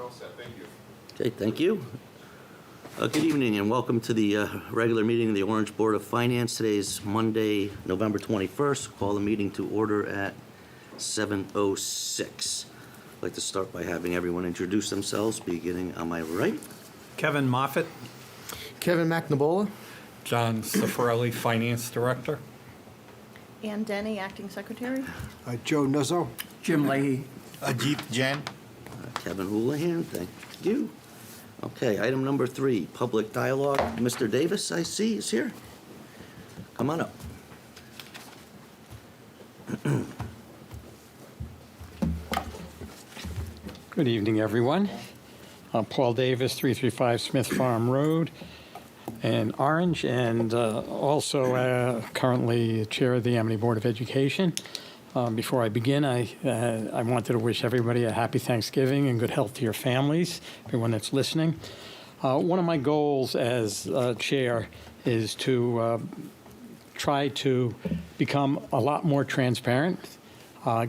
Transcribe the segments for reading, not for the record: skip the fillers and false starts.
all set, thank you. Okay, thank you. Good evening and welcome to the regular meeting of the Orange Board of Finance. Today is Monday, November 21st. Call the meeting to order at 7:06. I'd like to start by having everyone introduce themselves, beginning on my right. Kevin Moffett. Kevin McNabola. John Cifarelli, Finance Director. Ann Denny, Acting Secretary. Joe Nuzzo. Jim Leahy. Ajit Jain. Kevin Houlihan, thank you. Okay, item number 3, public dialogue. Mr. Davis, I see, is here. Come on up. Good evening, everyone. I'm Paul Davis, 335 Smith Farm Road in Orange, and also currently chair of the Amity Board of Education. Before I begin, I wanted to wish everybody a happy Thanksgiving and good health to your families, everyone that's listening. One of my goals as chair is to try to become a lot more transparent,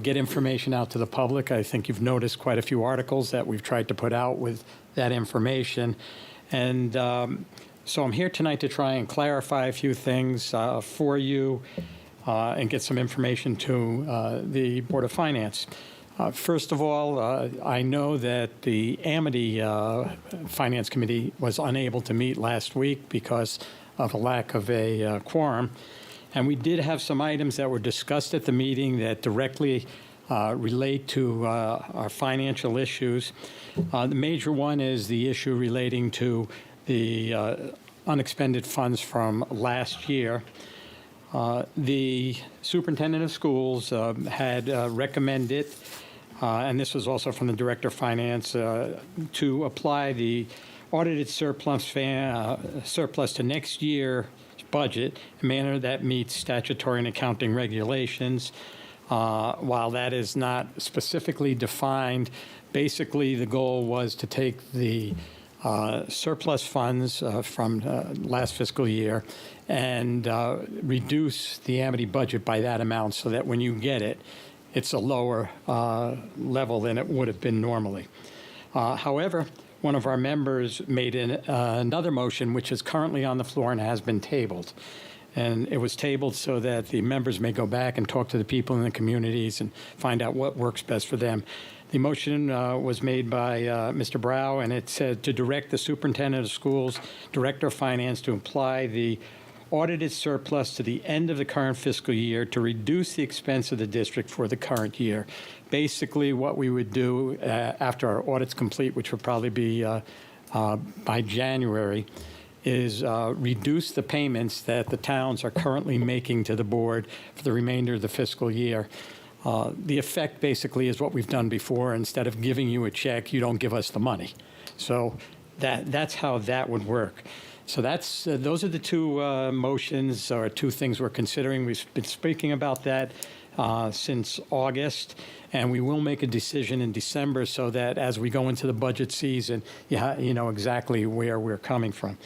get information out to the public. I think you've noticed quite a few articles that we've tried to put out with that information. And so I'm here tonight to try and clarify a few things for you and get some information to the Board of Finance. First of all, I know that the Amity Finance Committee was unable to meet last week because of a lack of a quorum. And we did have some items that were discussed at the meeting that directly relate to our financial issues. The major one is the issue relating to the unexpended funds from last year. The superintendent of schools had recommended, and this was also from the director of finance, to apply the audited surplus to next year's budget in a manner that meets statutory and accounting regulations. While that is not specifically defined, basically the goal was to take the surplus funds from last fiscal year and reduce the Amity budget by that amount so that when you get it, it's a lower level than it would have been normally. However, one of our members made another motion, which is currently on the floor and has been tabled. And it was tabled so that the members may go back and talk to the people in the communities and find out what works best for them. The motion was made by Mr. Brow, and it said to direct the superintendent of schools, director of finance, to apply the audited surplus to the end of the current fiscal year to reduce the expense of the district for the current year. Basically, what we would do after our audit's complete, which will probably be by January, is reduce the payments that the towns are currently making to the board for the remainder of the fiscal year. The effect basically is what we've done before. Instead of giving you a check, you don't give us the money. So that's how that would work. So those are the two motions or two things we're considering. We've been speaking about that since August, and we will make a decision in December so that as we go into the budget season, you know exactly where we're coming from.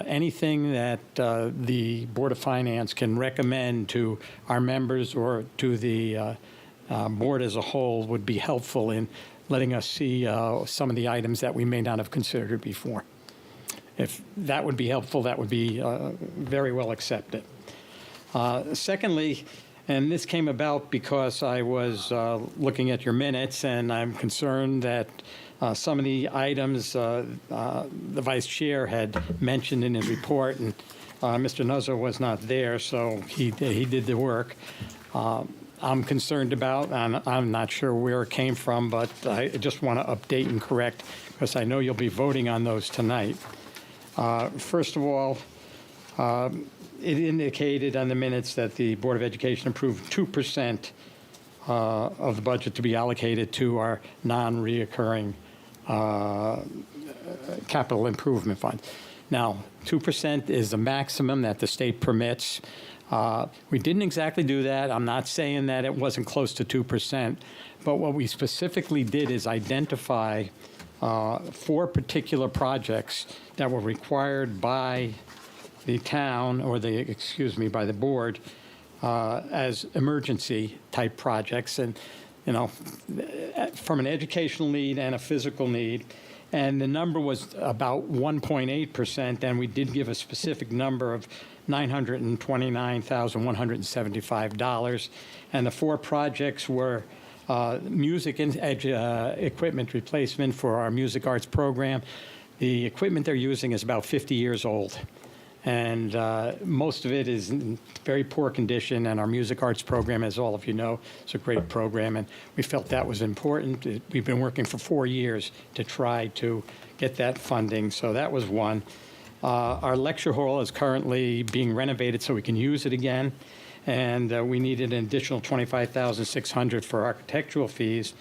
Anything that the Board of Finance can recommend to our members or to the board as a whole would be helpful in letting us see some of the items that we may not have considered before. If that would be helpful, that would be very well accepted. Secondly, and this came about because I was looking at your minutes, and I'm concerned that some of the items the vice chair had mentioned in his report, and Mr. Nuzzo was not there, so he did the work. I'm concerned about, and I'm not sure where it came from, but I just want to update and correct because I know you'll be voting on those tonight. First of all, it indicated on the minutes that the Board of Education approved 2% of the budget to be allocated to our non-reoccurring capital improvement fund. Now, 2% is the maximum that the state permits. We didn't exactly do that. I'm not saying that it wasn't close to 2%, but what we specifically did is identify 4 particular projects that were required by the town, or by the board, as emergency type projects. And you know, from an educational need and a physical need. And the number was about 1.8%, and we did give a specific number of $929,175. And the 4 projects were music equipment replacement for our music arts program. The equipment they're using is about 50 years old. And most of it is in very poor condition, and our music arts program, as all of you know, is a great program, and we felt that was important. We've been working for 4 years to try to get that funding, so that was one. Our lecture hall is currently being renovated so we can use it again, and we needed an additional $25,600 for architectural fees.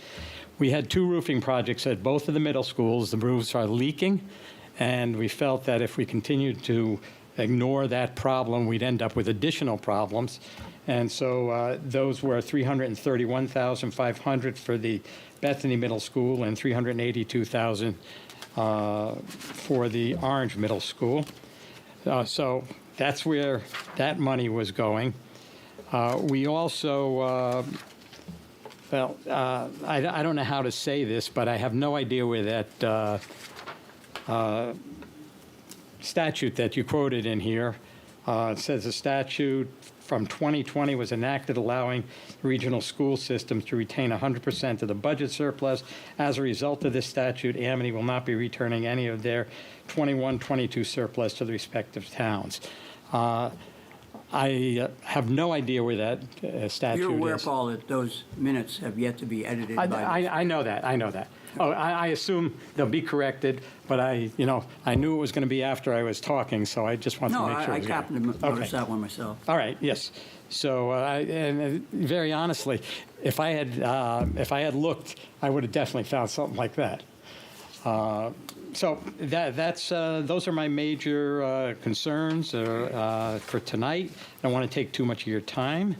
We had 2 roofing projects at both of the middle schools. The roofs are leaking, and we felt that if we continued to ignore that problem, we'd end up with additional problems. And so those were $331,500 for the Bethany Middle School and $382,000 for the Orange Middle School. So that's where that money was going. We also, I don't know how to say this, but I have no idea where that statute that you quoted in here. It says the statute from 2020 was enacted allowing regional school systems to retain 100% of the budget surplus. As a result of this statute, Amity will not be returning any of their 21-22 surplus to the respective towns. I have no idea where that statute is. You're aware, Paul, that those minutes have yet to be edited by... I know that. I know that. Oh, I assume they'll be corrected, but I knew it was going to be after I was talking, so I just wanted No, to make sure. I happened to notice Okay. that one myself. All right. Yes. So, and very honestly, if I had looked, I would have definitely found something like that. So that's those are my major concerns for tonight. I don't want to take too much of your time,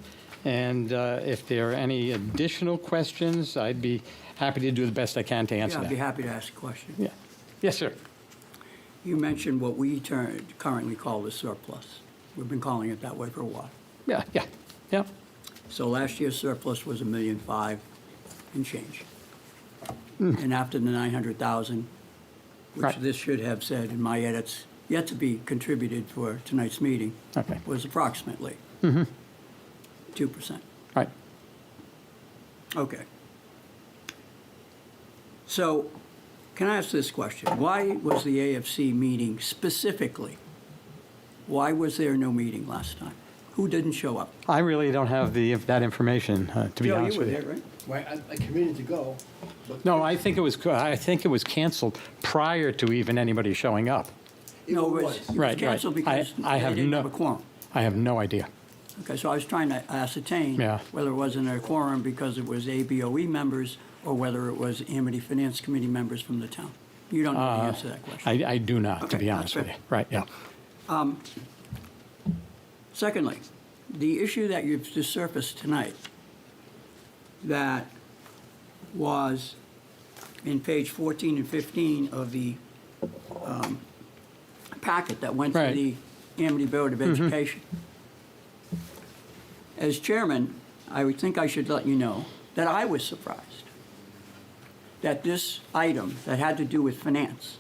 and if there are any additional questions, I'd be happy to do the best I can to answer Yeah, I'd be that. happy to ask a question. Yeah. Yes, sir. You mentioned what we currently call the surplus. We've been calling it that way for a while. Yeah. Yeah. Yeah. So last year's surplus was $1.5 million and change. And after the $900,000, which Right. this should have said in my edits, yet to be contributed for tonight's meeting, Okay. was approximately 2%. Right. Okay. So, can I ask this question? Why was the AFC meeting specifically? Why was there no meeting last time? Who didn't show up? I really don't have that information, to be honest Joe, with you you. were there, right? Well, I committed to go, but No, I think it was canceled prior to even anybody showing up. No, it was Right, right. canceled because I have they didn't no- have a quorum. I have no idea. Okay, so I was trying to ascertain Yeah. whether it wasn't a quorum because it was ABOE members or whether it was Amity Finance Committee members from the town. You don't know the answer to that question. I do not, to Okay, be that's honest with you. fair. Right, yeah. Secondly, the issue that you've just surfaced tonight that was in page 14 and 15 of the packet that went to Right. the Amity Board of Education. As chairman, I would think I should let you know that I was surprised that this item that had to do with finance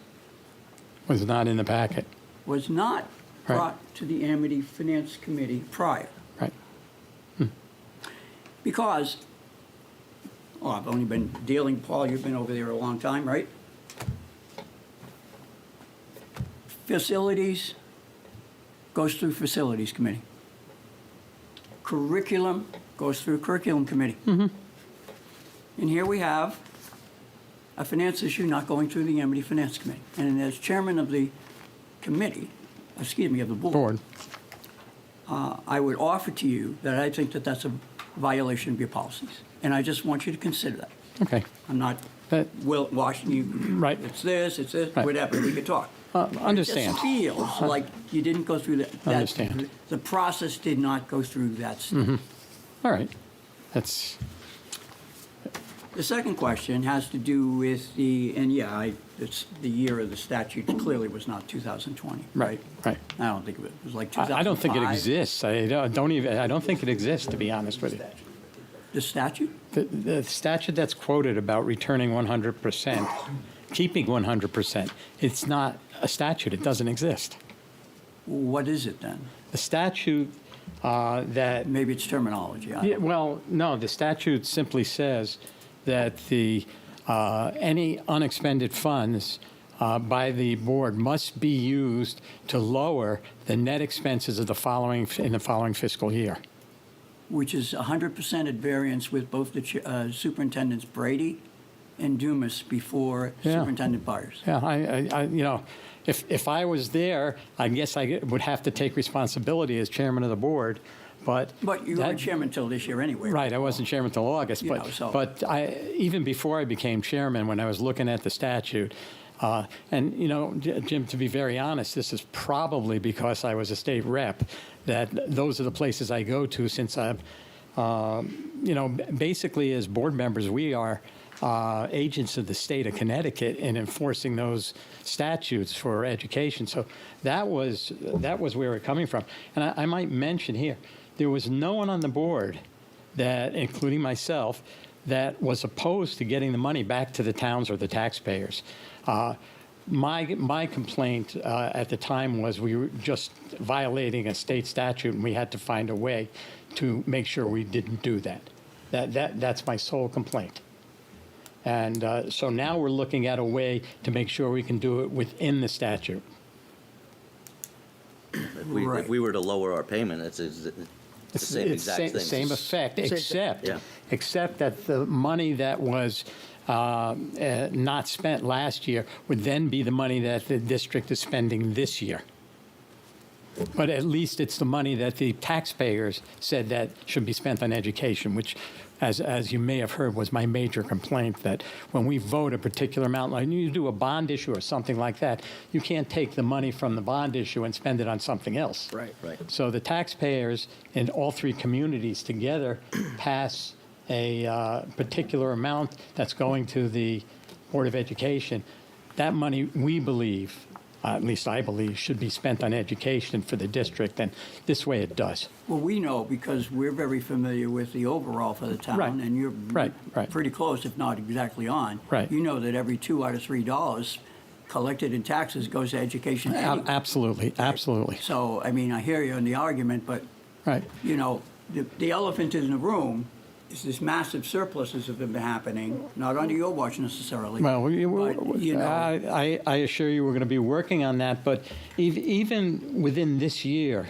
Was not in the packet. was not Right. brought to the Amity Finance Committee prior. Right. Because, I've only been dealing, Paul, you've been over there a long time, right? Facilities goes through Facilities Committee. Curriculum goes through Curriculum Committee. And here we have a finance issue not going through the Amity Finance Committee. And as chairman of the committee, of the Board. I would offer to you that I think that that's a violation of your policies. And I just want you to consider that. Okay. I'm not washing you. Right. It's this, Right. whatever, we could talk. Understand. It just feels like you didn't go through that. Understand. The process did not go through that step. All right. That's, The second question has to do with it's the year of the statute clearly was not 2020, right? right. I don't think it was like 2005. I don't think it exists. I don't think it exists, to be honest with you. The statute? The statute that's quoted about returning 100%, keeping 100%, it's not a statute. It doesn't exist. What is it then? The statute that Maybe it's terminology. I Yeah, don't know. well, no, the statute simply says that any unexpended funds by the board must be used to lower the net expenses of the following fiscal year. Which is 100% at variance with both the superintendents Brady and Dumas before Yeah. Superintendent Byers. Yeah, if I was there, I guess I would have to take responsibility as chairman of the board, but. But you that- weren't chairman until this year anyway. Right, I wasn't chairman until August, You but, know, so- but even before I became chairman, when I was looking at the statute, and, Jim, to be very honest, this is probably because I was a state rep, that those are the places I go to since I'm, basically as board members, we are agents of the state of Connecticut in enforcing those statutes for education. So that was where we're coming from. And I might mention here, there was no one on the board that, including myself, that was opposed to getting the money back to the towns or the taxpayers. My complaint at the time was we were just violating a state statute, and we had to find a way to make sure we didn't do that. That's my sole complaint. And so now we're looking at a way to make sure we can do it within the statute. If Right. we were to lower our payment, it's the same exact thing. Same effect, Yeah. except that the money that was not spent last year would then be the money that the district is spending this year. But at least it's the money that the taxpayers said that should be spent on education, which, as you may have heard, was my major complaint, that when we vote a particular amount, like you do a bond issue or something like that, you can't take the money from the bond issue and spend it on something else. Right. So the taxpayers in all three communities together pass a particular amount that's going to the Board of Education. That money, we believe, at least I believe, should be spent on education for the district, and this way it does. Well, we know because we're very familiar with the overall for the town. Right. And you're Right. pretty close, if not exactly on. Right. You know that every $2 out of $3 collected in taxes goes to education anyway. Absolutely. So, I mean, I hear you in the argument, but, Right. the elephant in the room is this massive surpluses have been happening, not under your watch necessarily. Well, but, I assure you we're going to be working on that, but even within this year,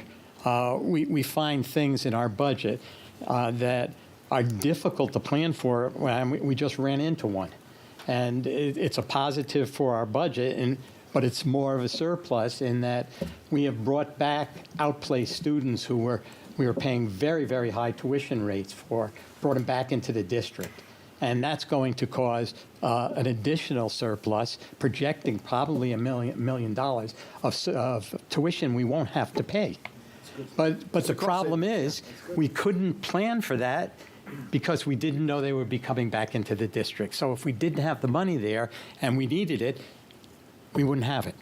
we find things in our budget that are difficult to plan for. We just ran into one. And it's a positive for our budget, but it's more of a surplus in that we have brought back outplaced students who we were paying very, very high tuition rates for, brought them back into the district. And that's going to cause an additional surplus, projecting probably $1 million of tuition we won't have to pay. But the problem is, we couldn't plan for that because we didn't know they would be coming back into the district. So if we didn't have the money there and we needed it, we wouldn't have it.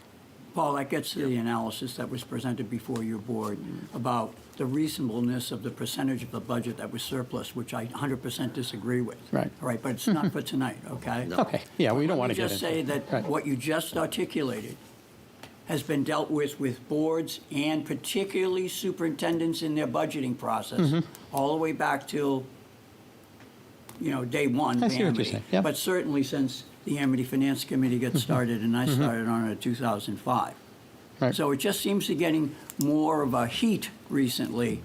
Paul, that gets to the analysis that was presented before your board about the reasonableness of the percentage of the budget that was surplus, which I 100% disagree with. Right. All right, but it's not for tonight, okay? Okay, yeah, we don't want to Let get me into just say that Right. what you just articulated has been dealt with boards and particularly superintendents in their budgeting process, Mm-hmm. all the way back till, day one. I see what you're Amity. saying, yep. But certainly since the Amity Finance Committee got started, and I started on it in 2005. Right. So it just seems to getting more of a heat recently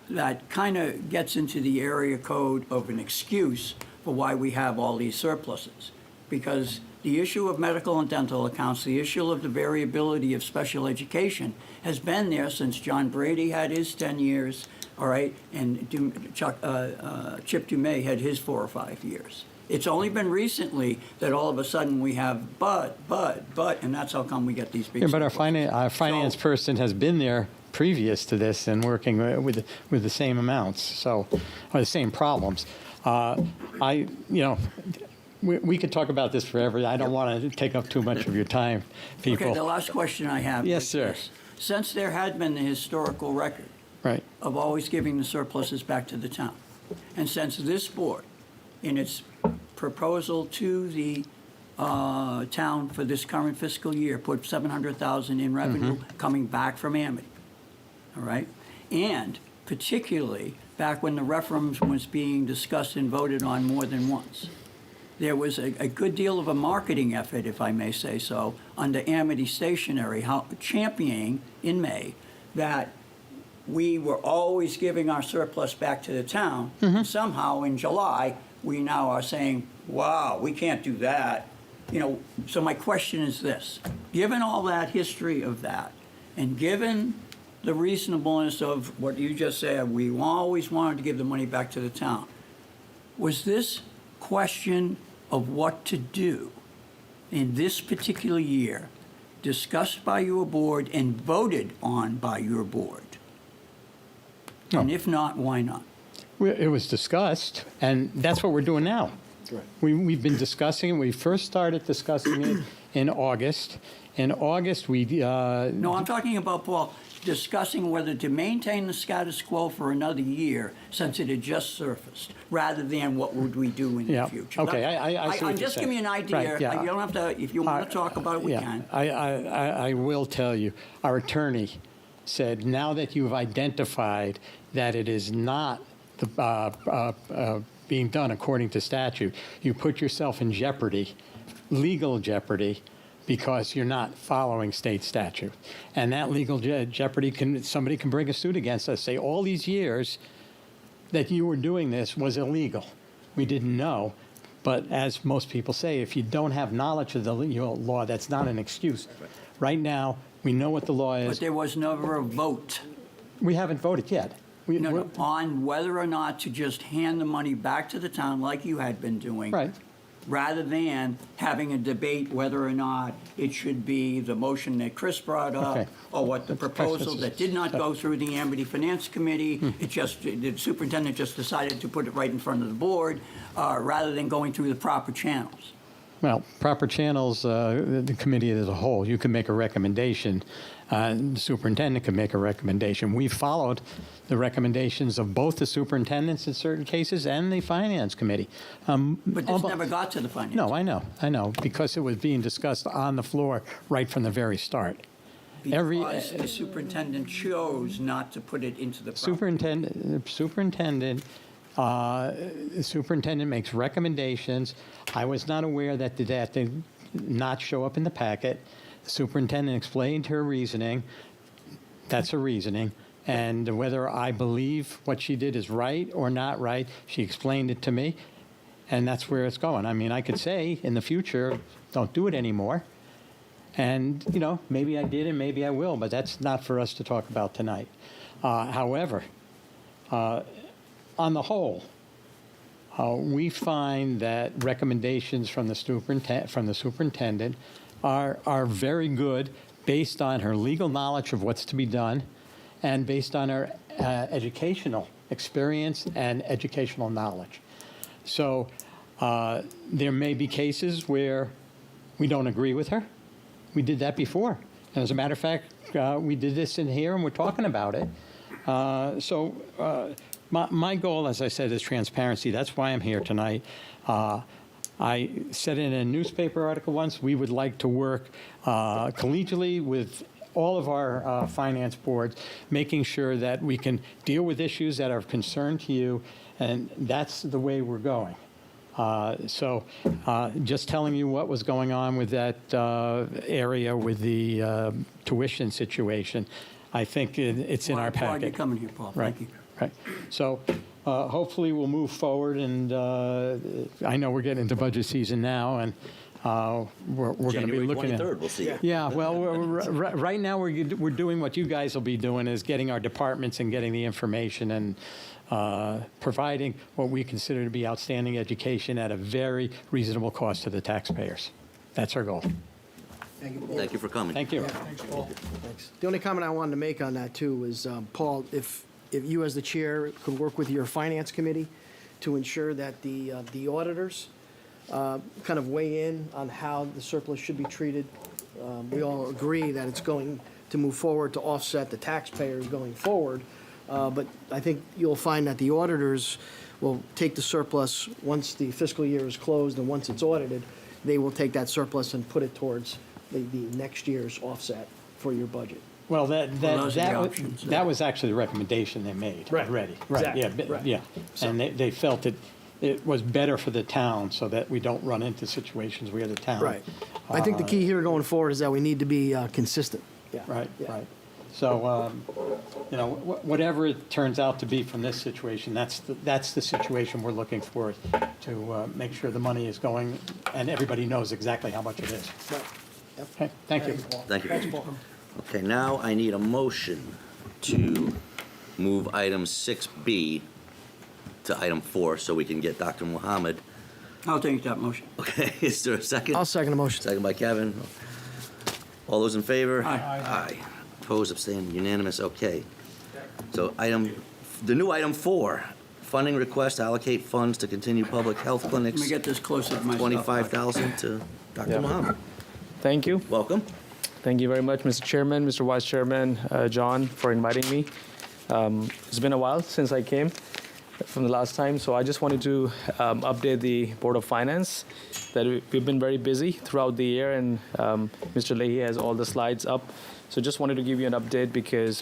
that kind of gets into the area code of an excuse for why we have all these surpluses. Because the issue of medical and dental accounts, the issue of the variability of special education has been there since John Brady had his 10 years, all right, and Chip Dumais had his 4 or 5 years. It's only been recently that all of a sudden we have but, and that's how come we get these big Yeah, but our surpluses. finance So- person person has been there previous to this and working with the same amounts, or the same problems. We could talk about this forever. I don't want to take up too much of your time, people. Okay, the last question I have. Yes, is sir. this. Since there had been the historical record Right. of always giving the surpluses back to the town, And since this board, in its proposal to the town for this current fiscal year, put $700,000 in revenue coming back from Amity, all right? And particularly back when the referendum was being discussed and voted on more than once, there was a good deal of a marketing effort, if I may say so, under Amity Stationery, championing in May that we were always giving our surplus back to the town. And somehow in July, we now are saying, wow, we can't do that. You know, so my question is this: given all that history of that, and given the reasonableness of what you just said, we always wanted to give the money back to the town. Was this question of what to do in this particular year discussed by your board and voted on by your board? No. And if not, why not? It was discussed, and that's what we're doing now. Right. We've been discussing it. We first started discussing it in August. In August, we, No, I'm talking about, Paul, discussing whether to maintain the status quo for another year since it had just surfaced, rather than what would we do in Yeah, the future. okay, I see what I'm you're just saying. giving you an idea. Right, yeah. You don't have to, if you want to talk about it, we can. I will tell you, our attorney said, now that you've identified that it is not being done according to statute, you put yourself in jeopardy, legal jeopardy, because you're not following state statute. And that legal jeopardy, somebody can bring a suit against us, say all these years that you were doing this was illegal. We didn't know. But as most people say, if you don't have knowledge of the law, that's not an excuse. Right now, we know what the law But is. there was never a vote. We haven't voted yet. No, on whether or not to just hand the money back to the town like you had been doing. Right. Rather than having a debate whether or not it should be the motion that Chris brought up, Okay. or what the proposal that did not go through the Amity Finance Committee. The superintendent just decided to put it right in front of the board, rather than going through the proper channels. Well, proper channels, the committee as a whole, you can make a recommendation. The superintendent can make a recommendation. We followed the recommendations of both the superintendents in certain cases and the finance committee. But this never got to the finance. No, I know, because it was being discussed on the floor right from the very start. Because the superintendent chose not to put it into the proper. The superintendent makes recommendations. I was not aware that did not show up in the packet. The superintendent explained her reasoning. That's her reasoning. And whether I believe what she did is right or not right, she explained it to me, and that's where it's going. I mean, I could say in the future, don't do it anymore. And, you know, maybe I did and maybe I will, but that's not for us to talk about tonight. However, on the whole, we find that recommendations from the superintendent are very good based on her legal knowledge of what's to be done and based on her educational experience and educational knowledge. So there may be cases where we don't agree with her. We did that before. And as a matter of fact, we did this in here and we're talking about it. My goal, as I said, is transparency. That's why I'm here tonight. I said in a newspaper article once, we would like to work collegially with all of our finance boards, making sure that we can deal with issues that are of concern to you, and that's the way we're going. Just telling you what was going on with that area with the tuition situation, I think it's in our packet. Why are you coming here, Paul? Right, Thank you. right. So hopefully we'll move forward, and I know we're getting into budget season now, and we're going to be January looking at. 23rd, we'll see you. Yeah, well, right now we're doing what you guys will be doing, is getting our departments and getting the information and providing what we consider to be outstanding education at a very reasonable cost to the taxpayers. That's our goal. Thank you, Paul. Thank you for coming. Thank you. Thanks. The only comment I wanted to make on that, too, is, Paul, if you as the chair could work with your finance committee to ensure that the auditors kind of weigh in on how the surplus should be treated. We all agree that it's going to move forward to offset the taxpayers going forward, But I think you'll find that the auditors will take the surplus once the fiscal year is closed, and once it's audited, they will take that surplus and put it towards the next year's offset for your budget. Well, those are the options, that was actually the recommendation they made Right. already. Right, yeah, Exactly. Right. yeah. And they felt it was better for the town so that we don't run into situations where the town. Right. I think the key here going forward is that we need to be consistent. Yeah. Right, Yeah. right. So, whatever it turns out to be from this situation, that's the situation we're looking for to make sure the money is going and everybody knows exactly how much it is. Right. Yep. Okay, thank you. Paul. Thank you. Thanks, Paul. Okay, now I need a motion to move item 6B to item 4 so we can get Dr. Muhammad. I'll take that motion. Okay, is there a second? I'll second the motion. Second by Kevin. All those in favor? Aye. Aye. Opposed, abstained, unanimous, okay. So the new item 4, funding request to allocate funds to continue public health Let clinics, me get this closer to my stuff. 25,000 to Dr. Yeah. Muhammad. Thank you. Welcome. Thank you very much, Mr. Chairman, Mr. Vice Chairman, John, for inviting me. It's been a while since I came from the last time, so I just wanted to update the Board of Finance that we've been very busy throughout the year, and Mr. Leahy has all the slides up. So just wanted to give you an update because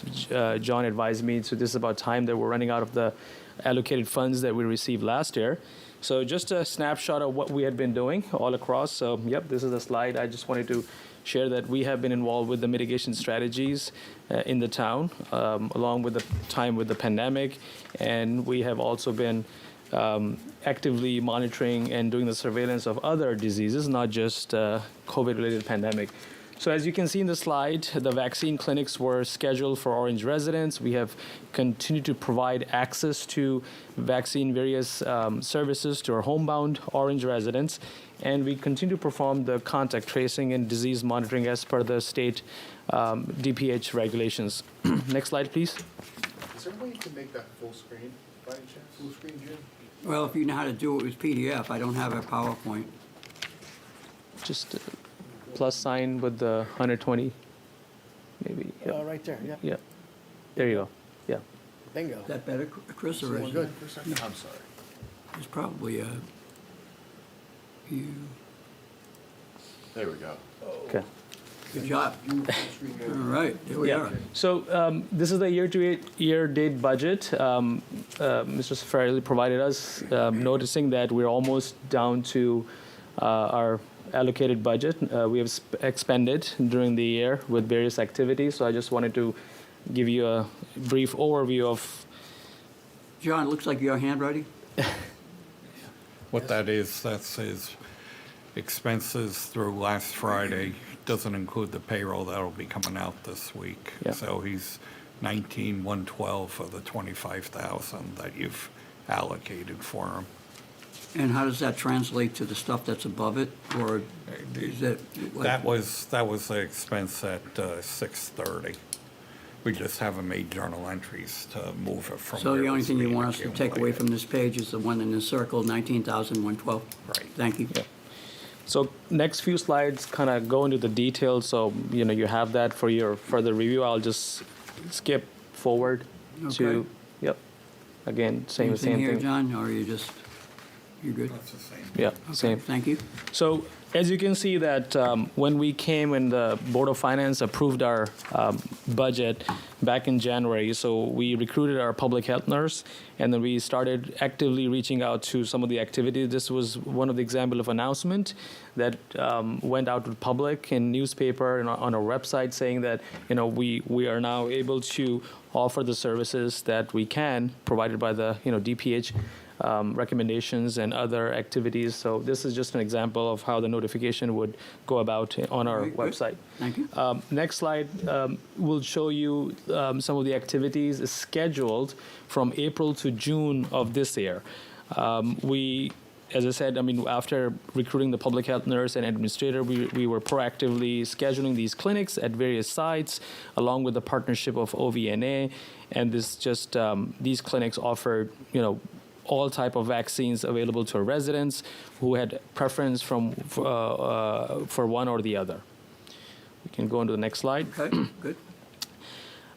John advised me, so this is about time that we're running out of the allocated funds that we received last year. So just a snapshot of what we had been doing all across. So, yep, this is the slide. I just wanted to share that we have been involved with the mitigation strategies in the town, along with the time with the pandemic. And we have also been actively monitoring and doing the surveillance of other diseases, not just COVID-related pandemic. So as you can see in the slide, the vaccine clinics were scheduled for Orange residents. We have continued to provide access to vaccine various services to our homebound Orange residents. And we continue to perform the contact tracing and disease monitoring as per the state DPH regulations. Next slide, please. Is there a way you can make that full screen by any chance? Full screen, Jim? Well, if you know how to do it with PDF, I don't have a PowerPoint. Just plus sign with the 120, maybe. Yep. Right there, yeah. Yeah. There you go. Yeah. Bingo. Is that better, Chris, or is Good. I'm sorry. It's probably a, you, There we go. Okay. good job. All right, there we are. So this is the year-to-date budget. Mr. Farrelly provided us, noticing that we're almost down to our allocated budget. We have expended during the year with various activities. So I just wanted to give you a brief overview of. John, it looks like your handwriting. What that is, that's his expenses through last Friday. Doesn't include the payroll that'll be coming out this week. Yeah. So he's 19,112 for the 25,000 that you've allocated for him. And how does that translate to the stuff that's above it, or is that? like- That was the expense at 6:30. We just haven't made journal entries to move it from. So where the only it's thing you being want us to take away accumulated. from this page is the one in the circle, 19,112? Right. Thank you. Yeah. So next few slides kind of go into the details. So you have that for your further review. I'll just skip forward to. Okay. Yep. Again, same Anything here, thing. John, or you good? That's the same. Yeah. Okay, Same. thank you. So as you can see that when we came and the Board of Finance approved our budget back in January, so we recruited our public health nurse, and then we started actively reaching out to some of the activities. This was one of the example of announcement that went out to the public in newspaper and on our website saying that we are now able to offer the services that we can provided by the DPH recommendations and other activities. So this is just an example of how the notification would go about on our Very good. website. Thank you. Next slide will show you some of the activities scheduled from April to June of this year. As I said, after recruiting the public health nurse and administrator, we were proactively scheduling these clinics at various sites, along with the partnership of OVNA, and these clinics offered, all type of vaccines available to our residents who had preference for one or the other. We can go on to the next slide. Okay, good.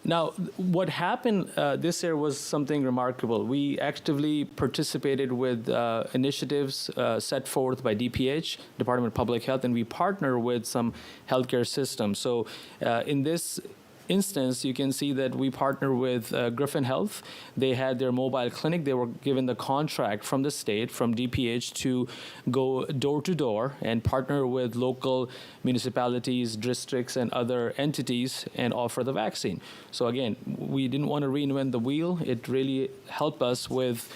Now, what happened this year was something remarkable. We actively participated with initiatives set forth by DPH, Department of Public Health, and we partner with some healthcare systems. So in this instance, you can see that we partner with Griffin Health. They had their mobile clinic. They were given the contract from the state, from DPH, to go door to door and partner with local municipalities, districts, and other entities and offer the vaccine. So again, we didn't want to reinvent the wheel. It really helped us with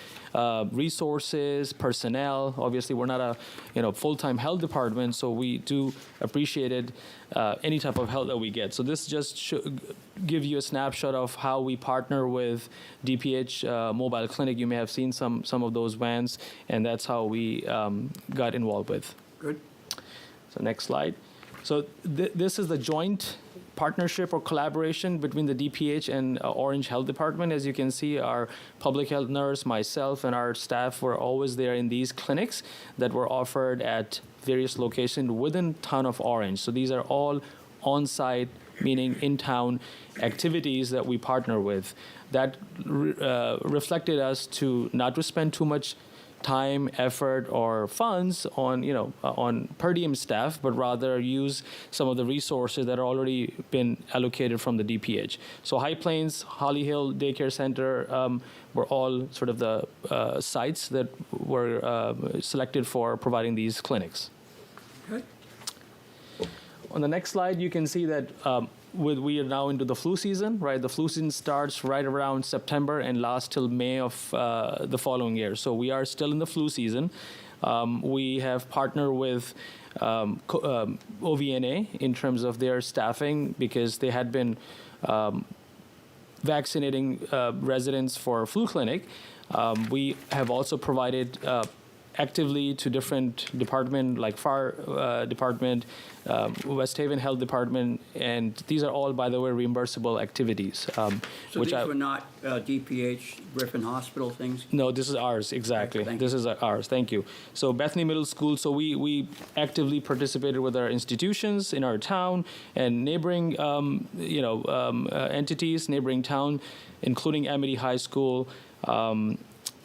resources, personnel. Obviously, we're not a full-time health department, so we do appreciate any type of help that we get. So this just give you a snapshot of how we partner with DPH Mobile Clinic. You may have seen some of those vans, and that's how we got involved with. Good. So next slide. So this is the joint partnership or collaboration between the DPH and Orange Health Department. As you can see, our public health nurse, myself, and our staff were always there in these clinics that were offered at various locations within town of Orange. So these are all on-site, meaning in-town activities that we partner with. That reflected us to not to spend too much time, effort, or funds on on per diem staff, but rather use some of the resources that are already been allocated from the DPH. So High Plains, Holly Hill Daycare Center were all sort of the sites that were selected for providing these clinics. Okay. On the next slide, you can see that we are now into the flu season, right? The flu season starts right around September and lasts till May of the following year. So we are still in the flu season. We have partnered with OVNA in terms of their staffing because they had been vaccinating residents for a flu clinic. We have also provided actively to different departments like fire department, West Haven Health Department, and these are all, by the way, reimbursable activities. So these were not DPH Griffin Hospital things? No, this is ours, exactly. Thank This is ours, thank you. So Bethany Middle School, so we actively participated with our institutions in our town and neighboring entities, neighboring town, including Amity High School,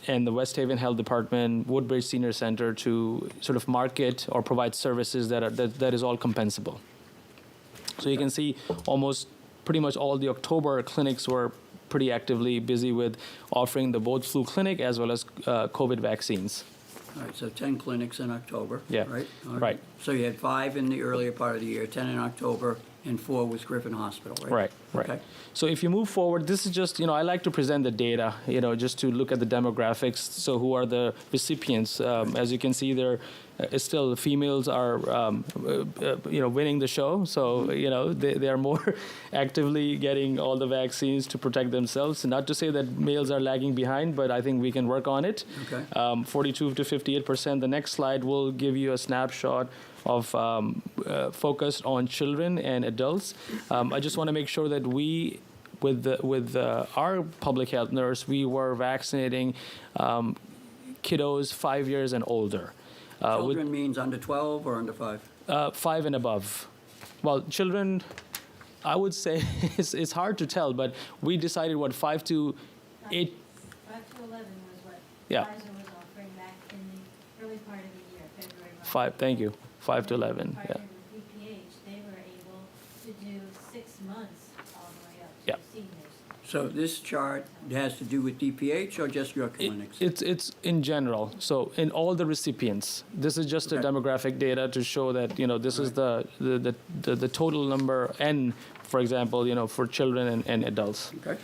and the West Haven Health Department, Woodbridge Senior Center to sort of market or provide services that is all compensable. So you can see pretty much all the October clinics were pretty actively busy with offering the both flu clinic as well as COVID vaccines. All right, so 10 clinics in October, Yeah, right? All right. So you had 5 in the earlier part of the year, 10 in October, and 4 with Griffin Hospital, right? Right. Okay. So if you move forward, this is just, I like to present the data, just to look at the demographics. So who are the recipients? As you can see, there still females are, winning the show. So, they are more actively getting all the vaccines to protect themselves. Not to say that males are lagging behind, but I think we can work on it. Okay. 42 to 58%. The next slide will give you a snapshot of focused on children and adults. I just want to make sure that we, with our public health nurse, we were vaccinating kiddos 5 years and older. Children means under 12 or under 5? 5 and above. Well, children, I would say it's hard to tell, but we decided 5 to 8. 5 to 11 was what Yeah. Pfizer was offering back in the early part of the year, February, March. 5. Thank you. 5 to 11. Yeah. Partnered with DPH, they were able to do 6 months all the way up Yeah. to seniors. So this chart has to do with DPH or just your clinics? It's in general. So in all the recipients, this is just a Okay. demographic data to show that this is the total number N, for example, for children and adults. Okay.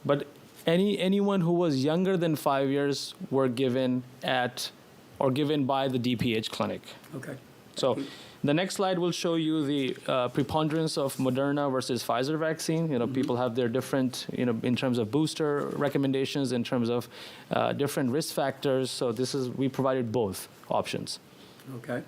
But anyone who was younger than 5 years were given by the DPH clinic. Okay. So the next slide will show you the preponderance of Moderna versus Pfizer vaccine. People have their different, in terms of booster recommendations, in terms of different risk factors. So we provided both options. Okay.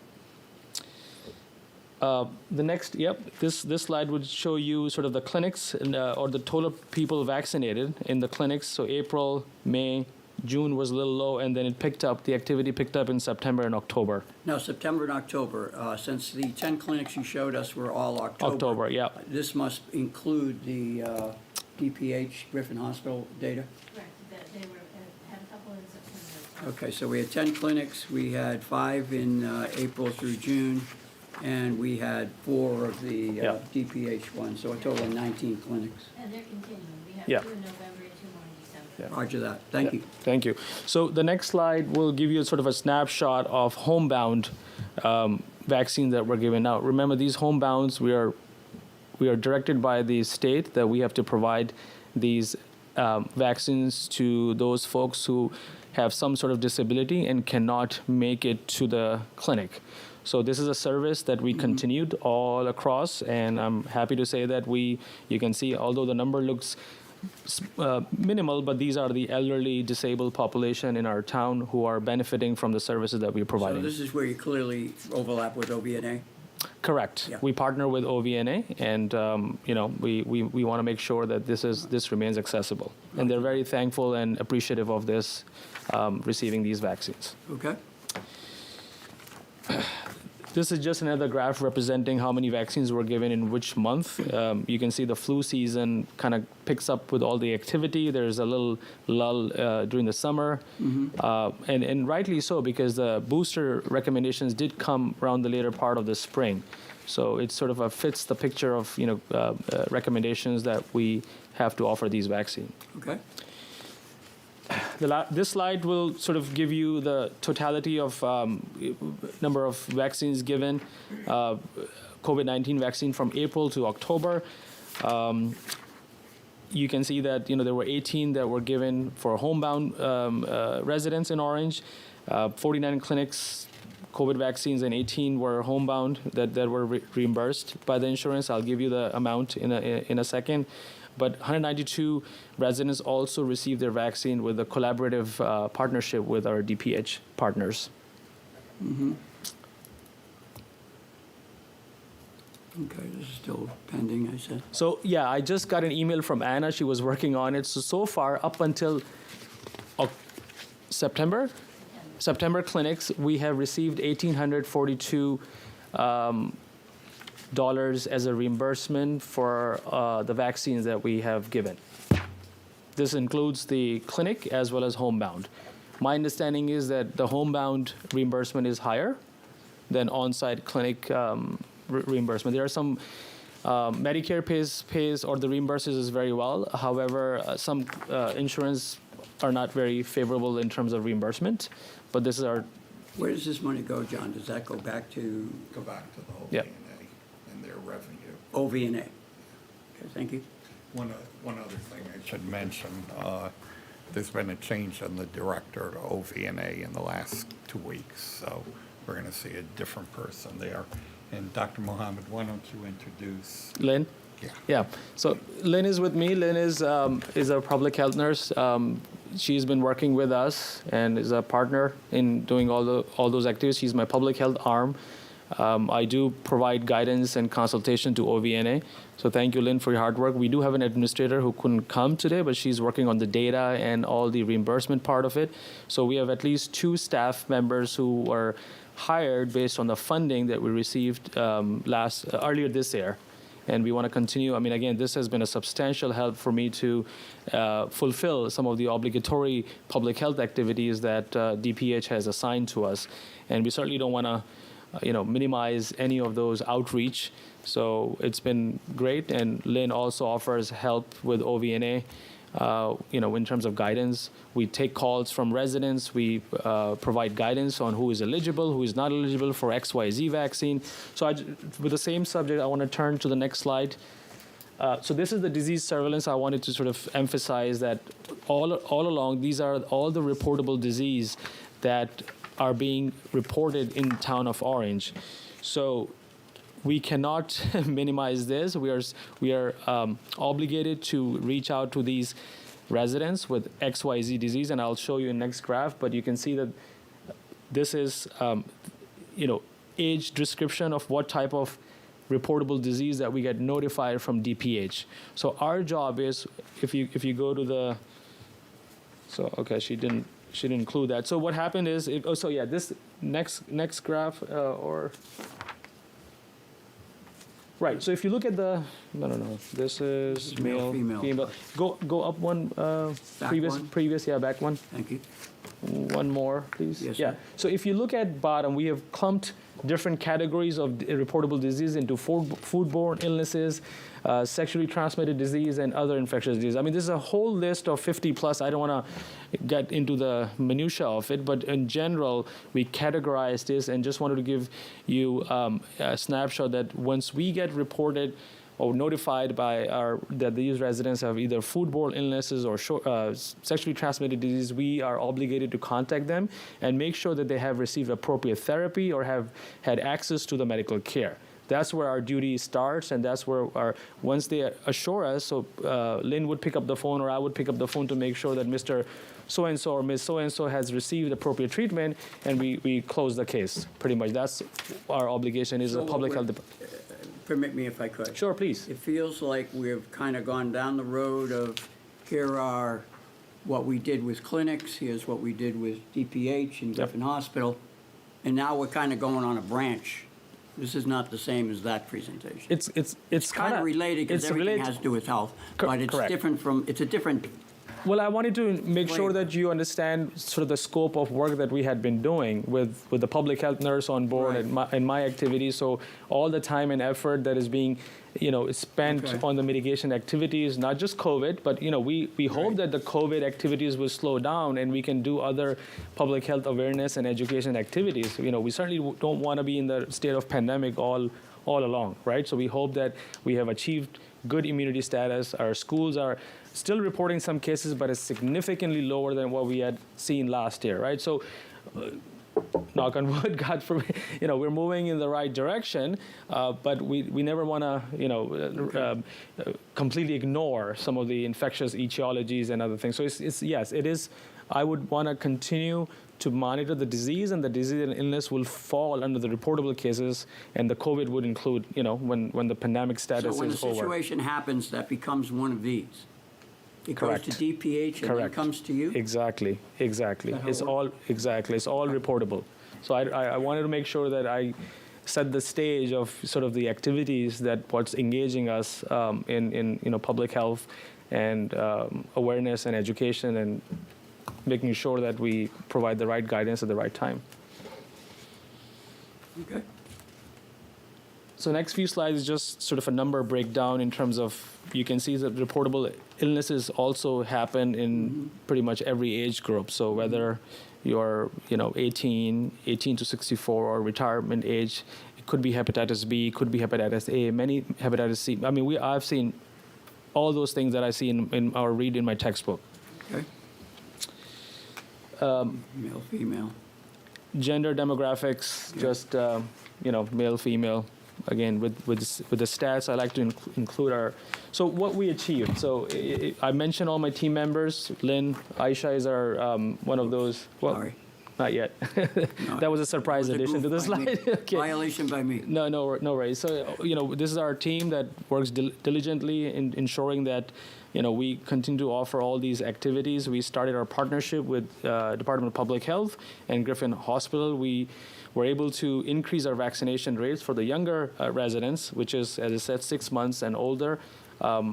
This slide would show you sort of the clinics or the total people vaccinated in the clinics. So April, May, June was a little low, and then it picked up. The activity picked up in September and October. No, September and October, since the 10 clinics you showed us were all October. October, yeah. This must include the DPH, Griffin Hospital data? Correct, that they were, had a couple in September. Okay, so we had 10 clinics, we had 5 in April through June, and we had 4 of the Yeah. DPH ones, so a total of 19 clinics. And they're continuing. We have Yeah. 2 in November and 2 more in December. Roger that, thank you. Thank you. So the next slide will give you sort of a snapshot of homebound vaccines that we're giving out. Remember, these homebounds, we are directed by the state that we have to provide these vaccines to those folks who have some sort of disability and cannot make it to the clinic. So this is a service that we continued all across, and I'm happy to say that you can see, although the number looks minimal, but these are the elderly disabled population in our town who are benefiting from the services that we're So providing. this is where you clearly overlap with OVNA? Correct. Yeah. We partner with OVNA, and we want to make sure that this remains accessible. And they're very thankful and appreciative of this, receiving these vaccines. Okay, This is just another graph representing how many vaccines were given in which month. You can see the flu season kind of picks up with all the activity. There's a little lull during the summer, and rightly so, because the booster recommendations did come around the later part of the spring. So it sort of fits the picture of recommendations that we have to offer these vaccines. okay. This slide will sort of give you the totality of number of vaccines given, COVID-19 vaccine from April to October. You can see that there were 18 that were given for homebound residents in Orange, 49 clinics, COVID vaccines, and 18 were homebound that were reimbursed by the insurance. I'll give you the amount in a second. But 192 residents also received their vaccine with a collaborative partnership with our DPH partners. Okay, this is still pending, I said. So yeah, I just got an email from Anna. She was working on it. So far, up until September clinics, we have received $1,842 as a reimbursement for the vaccines that we have given. This includes the clinic as well as homebound. My understanding is that the homebound reimbursement is higher than on-site clinic reimbursement. There are some Medicare pays or the reimburses is very well. However, some insurance are not very favorable in terms of reimbursement. But this is our Where does this money go, John? Does that go back to Go back to the Yeah. OVNA and their revenue. OVNA? Okay, thank you. One other thing I should mention, there's been a change in the director to OVNA in the last 2 weeks, so we're going to see a different person there. And Dr. Mohammed, why don't you introduce? Lynn. Yeah. Yeah. So Lynn is with me. Lynn is a public health nurse. She's been working with us and is a partner in doing all those activities. She's my public health arm. I do provide guidance and consultation to OVNA. So thank you, Lynn, for your hard work. We do have an administrator who couldn't come today, but she's working on the data and all the reimbursement part of it. So we have at least 2 staff members who were hired based on the funding that we received earlier this year. And we want to continue. I mean, again, this has been a substantial help for me to fulfill some of the obligatory public health activities that DPH has assigned to us. And we certainly don't want to, minimize any of those outreach. So it's been great. And Lynn also offers help with OVNA, in terms of guidance. We take calls from residents. We provide guidance on who is eligible, who is not eligible for XYZ vaccine. So with the same subject, I want to turn to the next slide. So this is the disease surveillance. I wanted to sort of emphasize that all along, these are all the reportable disease that are being reported in the town of Orange. So we cannot minimize this. We are obligated to reach out to these residents with XYZ disease, and I'll show you in next graph. But you can see that this is, age description of what type of reportable disease that we get notified from DPH. So our job is, if you go to the So, okay, she didn't include that. So what happened is, this next graph, right, so if you look at no, this is Male, male, female. Go up one, one? previous, yeah, back one. Thank you. One more, please. Yes, Yeah. sir. So if you look at bottom, we have clumped different categories of reportable disease into foodborne illnesses, sexually transmitted disease, and other infectious disease. I mean, this is a whole list of 50 plus. I don't want to get into the minutia of it, but in general, we categorize this and just wanted to give you a snapshot that once we get reported or notified by that these residents have either foodborne illnesses or sexually transmitted disease, we are obligated to contact them and make sure that they have received appropriate therapy or have had access to the medical care. That's where our duty starts, and that's where once they assure us, so Lynn would pick up the phone or I would pick up the phone to make sure that Mr. So-and-so or Ms. So-and-so has received appropriate treatment, and we close the case. Pretty much, that's our obligation is So a public what health department. Permit me if I could. Sure, please. It feels like we've kind of gone down the road of here are what we did with clinics, here's what we did with DPH and Griffin Hospital, and now we're kind of going on a branch. This is not the same as that presentation. It's kind of related because everything has to do with health, but it's correct. different from, it's a different, Well, I wanted to make sure flavor. that you understand sort of the scope of work that we had been doing with the public health nurse on board Right. and my activities. So all the time and effort that is being, spent Okay. on the mitigation activities, not just COVID, but, we hope that the COVID activities will slow down and we can do other public health awareness and education activities. We certainly don't want to be in the state of pandemic all along, right? So we hope that we have achieved good immunity status. Our schools are still reporting some cases, but it's significantly lower than what we had seen last year, right? So, knock on wood, God forbid, we're moving in the right direction, but we never want to, completely ignore some of the infectious etiologies and other things. So yes, it is. I would want to continue to monitor the disease, and the disease and illness will fall under the reportable cases, and the COVID would include, when the pandemic status so when the is over. situation happens, that becomes one of these. It Correct. goes to DPH and then Correct. comes to you? Exactly. Is that how It's it all reportable. So I wanted to make sure that I set the stage of sort of the activities that what's engaging us in public health and awareness and education, and making sure that we provide the right guidance at the right time. Okay. So next few slides is just sort of a number breakdown in terms of, you can see that reportable illnesses also happen in pretty much every age group. So whether you're 18 to 64 or retirement age, it could be hepatitis B, could be hepatitis A, many hepatitis C. I mean, I've seen all those things that I see in or read in my textbook. Okay. Male, female. Gender demographics, just male, female. Again, with the stats, I like to include our. So what we achieved. So I mentioned all my team members. Lynn, Aisha is our one of those. Well, Sorry. not yet. No, That was a surprise it was a addition to the goof by me. slide. Okay. Violation by me. No worries. So, this is our team that works diligently in ensuring that, we continue to offer all these activities. We started our partnership with Department of Public Health and Griffin Hospital. We were able to increase our vaccination rates for the younger residents, which is, as I said, 6 months and older.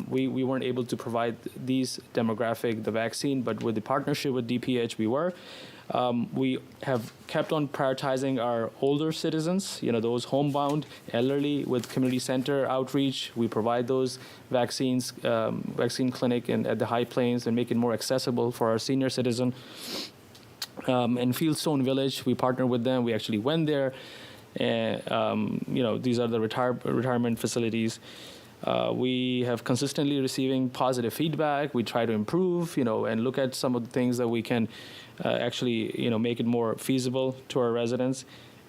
We weren't able to provide these demographic, the vaccine, but with the partnership with DPH, we were. We have kept on prioritizing our older citizens, those homebound, elderly, with community center outreach. We provide those vaccines, vaccine clinic at the High Plains, and make it more accessible for our senior citizen. In Fieldstone Village, we partner with them. We actually went there. These are the retirement facilities. We have consistently receiving positive feedback. We try to improve, and look at some of the things that we can actually, make it more feasible to our residents.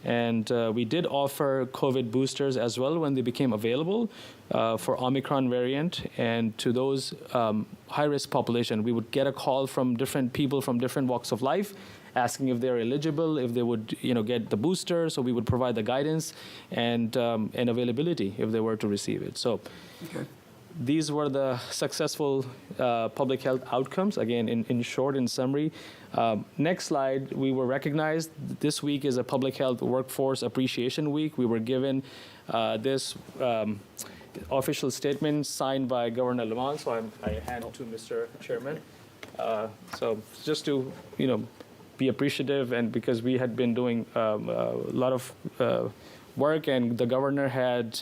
And we did offer COVID boosters as well when they became available for Omicron variant. And to those high-risk population, we would get a call from different people from different walks of life, asking if they're eligible, if they would, get the booster. So we would provide the guidance and availability if they were to receive it. So, Okay. these were the successful public health outcomes. Again, in short, in summary. Next slide, we were recognized. This week is a Public Health Workforce Appreciation Week. We were given this official statement signed by Governor Lamont, so I hand it to Mr. Chairman. So just to, be appreciative, and because we had been doing a lot of work, and the governor had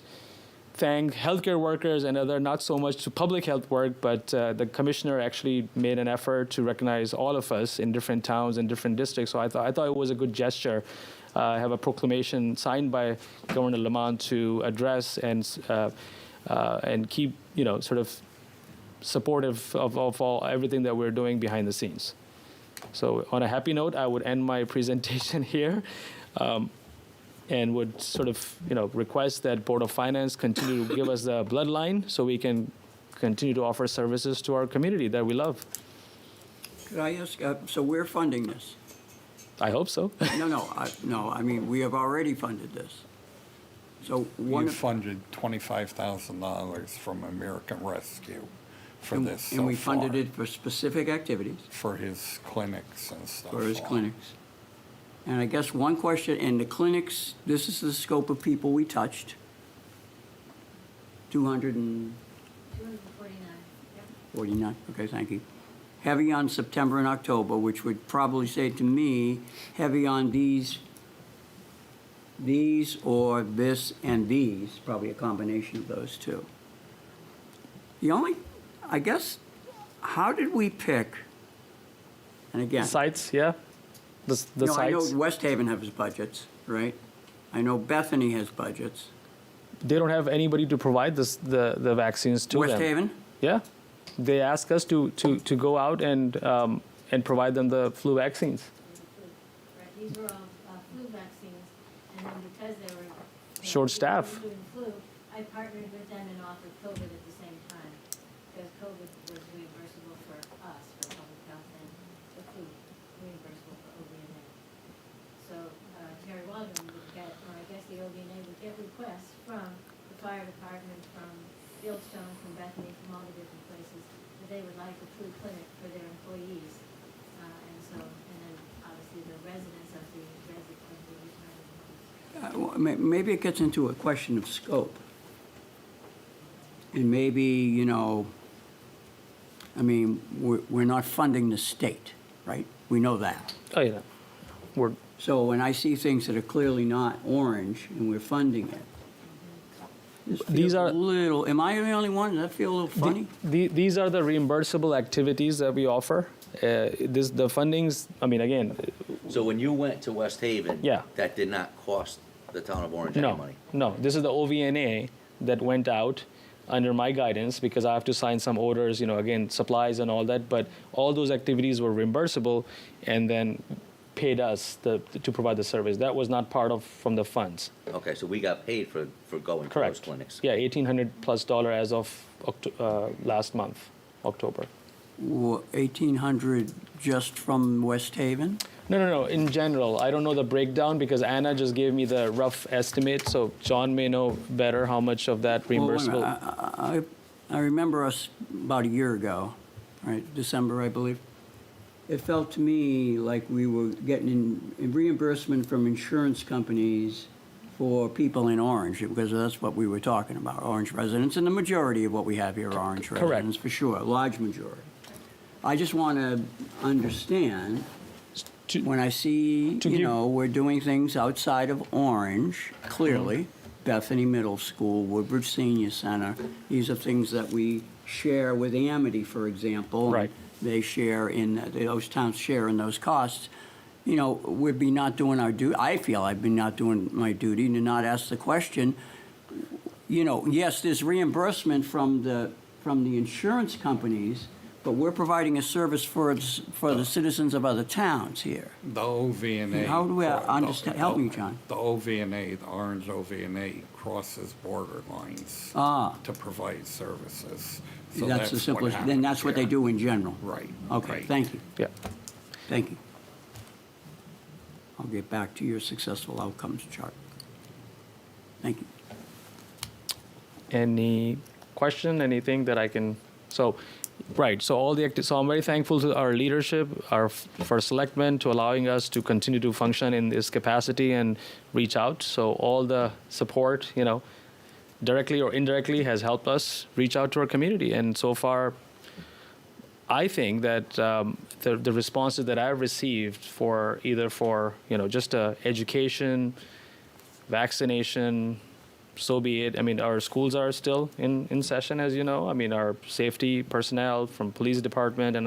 thanked healthcare workers and other, not so much to public health work, but the commissioner actually made an effort to recognize all of us in different towns and different districts. So I thought it was a good gesture. I have a proclamation signed by Governor Lamont to address and keep, sort of supportive of everything that we're doing behind the scenes. So on a happy note, I would end my presentation here. And would sort of, request that Board of Finance continue to give us the bloodline so we can continue to offer services to our community that we love. Could I ask, so we're funding this? I hope so. No, I mean, we have already funded this. So one We of, funded $25,000 from American Rescue for this so and we funded far, it for specific activities, for his clinics and stuff. for his clinics. And I guess one question, in the clinics, this is the scope of people we touched. 249, 249. okay, thank you. Heavy on September and October, which would probably say to me, heavy on these or this and these, probably a combination of those two. The only, I guess, how did we pick, and again. Sites, yeah? The I know sites. West Haven has budgets, right? I know Bethany has budgets. They don't have anybody to provide the vaccines to West them. Haven? Yeah. They ask us to go out and provide them the flu vaccines. Right, these were all flu vaccines, and then because they were Short staff. doing flu, I partnered with them and offered COVID at the same time, because COVID was reimbursable for us, for public health, and the flu reimbursable for OVNA. So Terry Waldron would get, or I guess the OVNA would get requests from the fire department, from Fieldstone, from Bethany, from all the different places, that they would like a flu clinic for their employees. And then obviously the residents of the retirement homes. Maybe it gets into a question of scope. And maybe, I mean, we're not funding the state, right? We know that. Oh, yeah. So when I see things that are clearly not orange and we're funding it, this These feels are- a little, am I the only one? Does that feel a little funny? These are the reimbursable activities that we offer. The fundings, I mean, again, So when you went to West Haven, Yeah. that did not cost the town of Orange any no, money? no. This is the OVNA that went out under my guidance because I have to sign some orders, again, supplies and all that. But all those activities were reimbursable and then paid us to provide the service. That was not part of from the funds. Okay, so we got paid for going to those Correct. clinics. Yeah, $1,800+ as of last month, October. 1,800 just from West Haven? No. In general, I don't know the breakdown because Anna just gave me the rough estimate. So John may know better how much of that Well, wait a reimbursable. minute. I remember us about a year ago, right, December, I believe. It felt to me like we were getting in reimbursement from insurance companies for people in Orange, because that's what we were talking about, Orange residents, and the majority of what we have here are Orange Correct. residents, for sure, a large majority. I just want to understand, To- when I see, to give- we're doing things outside of Orange, clearly, Bethany Middle School, Woodbridge Senior Center, these are things that we share with Amity, for example. Right. They share those towns share in those costs. We'd be not doing our duty. I feel I've been not doing my duty to not ask the question. Yes, there's reimbursement from the insurance companies, but we're providing a service for the citizens of other towns here. The OVNA. How do we understand? Help me, John. The OVNA, the Orange OVNA crosses border lines to provide services. So That's the what simplest. Then happens that's what they here. do in general. Right. Okay, right. thank you. Yeah. Thank you. I'll get back to your successful outcomes chart. Thank you. Any question, anything that I can, so, right, so so I'm very thankful to our leadership, our first selectmen, to allowing us to continue to function in this capacity and reach out. So all the support, directly or indirectly, has helped us reach out to our community. And so far, I think that the responses that I've received for either for just education, vaccination, so be it. I mean, our schools are still in session, as you know. I mean, our safety personnel from police department and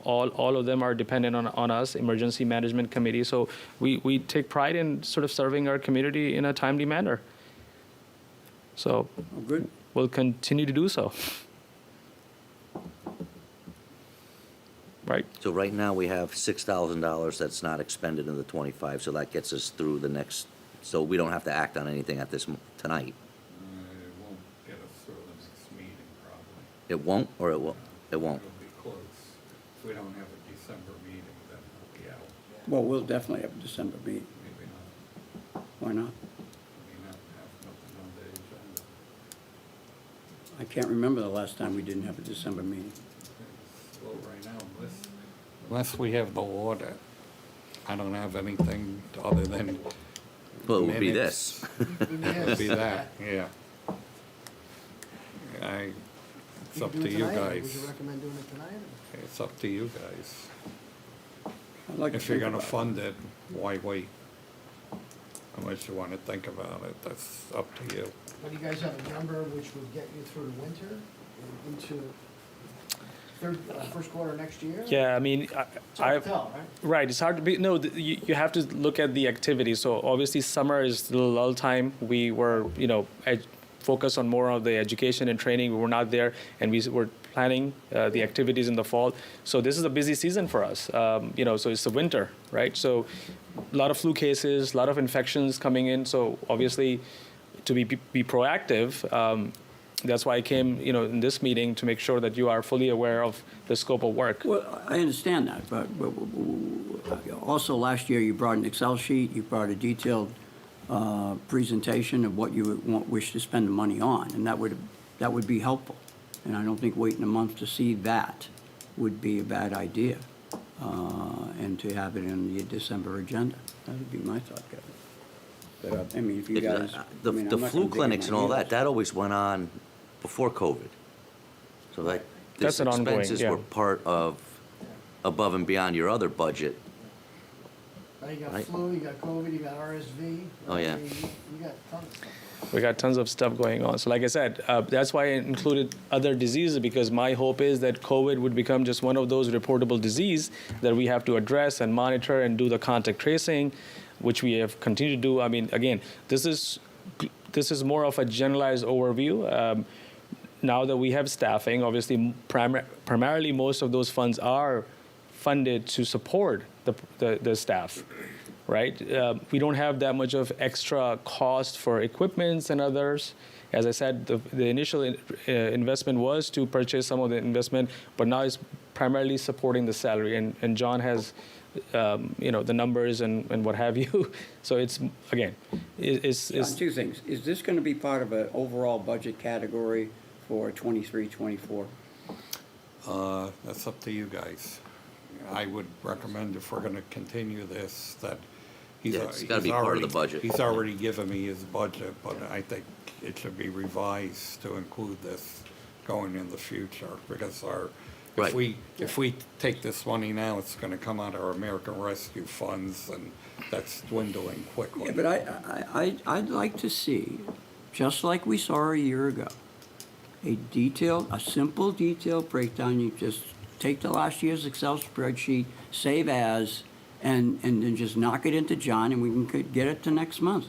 all of them are dependent on us, emergency management committee. So we take pride in sort of serving our community in a timely manner. So Oh, good. we'll continue to do so. Right. So right now, we have $6,000 that's not expended in the 25, so that gets us through the next, so we don't have to act on anything at this, tonight. It won't get us through the next meeting, probably. It won't, or it will? It won't. It'll be close. If we don't have a December meeting, then we'll be out. Well, we'll definitely have a December meeting. Maybe not. Why not? Maybe not have nothing on the agenda. I can't remember the last time we didn't have a December meeting. It's slow right now, unless we have the audit. I don't have anything other than, Well, it would be Minutes. this. it'll be that, yeah. It's up to you Would guys. you recommend doing it tonight? It's up to you guys. I'd like to If you're think gonna about it. fund it, why wait? Unless you wanna think about it, that's up to you. But you guys have a number which would get you through the winter and into first quarter next year? Yeah, I mean, It's hard to tell, right? right. It's hard to be. No, you have to look at the activity. So obviously, summer is the lull time. We were, focused on more of the education and training. We were not there, and we were planning the activities in the fall. So this is a busy season for us. So it's the winter, right? So a lot of flu cases, a lot of infections coming in. So obviously, to be proactive. That's why I came, in this meeting to make sure that you are fully aware of the scope of work. Well, I understand that, but also last year you brought an Excel sheet, you brought a detailed presentation of what you would wish to spend the money on, and that would be helpful. And I don't think waiting a month to see that would be a bad idea, and to have it in the December agenda. That would be my thought, Kevin. But, I mean, if you guys. The I mean, I'm the not flu gonna dig in clinics my and all heels. that always went on before COVID. So like, That's these an ongoing, expenses yeah. were part of, above and beyond your other budget. Now you got Right. flu, you got COVID, you got RSV. Oh, yeah. I mean, You got tons of stuff. We got tons of stuff going on. So like I said, that's why I included other diseases, because my hope is that COVID would become just one of those reportable disease that we have to address and monitor and do the contact tracing, which we have continued to do. I mean, again, this is more of a generalized overview. Now that we have staffing, obviously, primarily most of those funds are funded to support the staff, right? We don't have that much of extra cost for equipments and others. As I said, the initial investment was to purchase some of the investment, but now it's primarily supporting the salary. And John has, the numbers and what have you. So it's, again, John, two things. Is this going to be part of an overall budget category for 23, 24? That's up to you guys. I would recommend, if we're gonna continue this, that he's. Yeah, it's gotta be part of the budget. He's already given me his budget, but I think it should be revised to include this going in the future, because Right. if we take this money now, it's gonna come out of our American Rescue Funds, and that's dwindling quickly. Yeah, but I'd like to see, just like we saw a year ago, a simple detailed breakdown. You just take the last year's Excel spreadsheet, save as, and then just knock it into John, and we can get it to next month.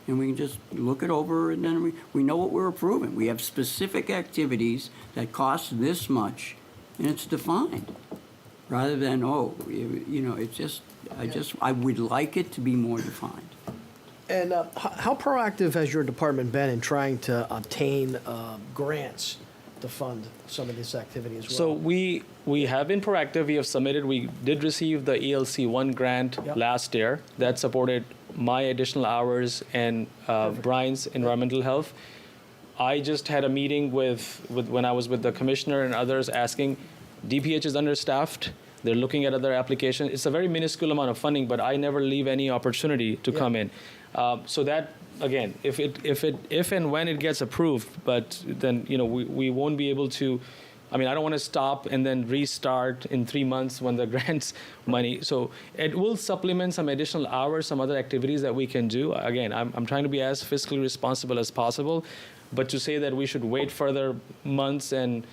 And we can just look it over, and then we know what we're approving. We have specific activities that cost this much, and it's defined. Rather than, it's just, I would like it to be more defined. And how proactive has your department been in trying to obtain grants to fund some of this activity as well? So we have been proactive. We have submitted. We did receive the ELC1 grant Yep. last year that supported my additional hours and Brian's environmental health. I just had a meeting with when I was with the commissioner and others asking, DPH is understaffed. They're looking at other applications. It's a very minuscule amount of funding, but I never leave any opportunity to come in. So that, again, if and when it gets approved, but then, we won't be able to, I don't want to stop and then restart in 3 months when the grants money. So it will supplement some additional hours, some other activities that we can do. Again, I'm trying to be as fiscally responsible as possible, but to say that we should wait further months and,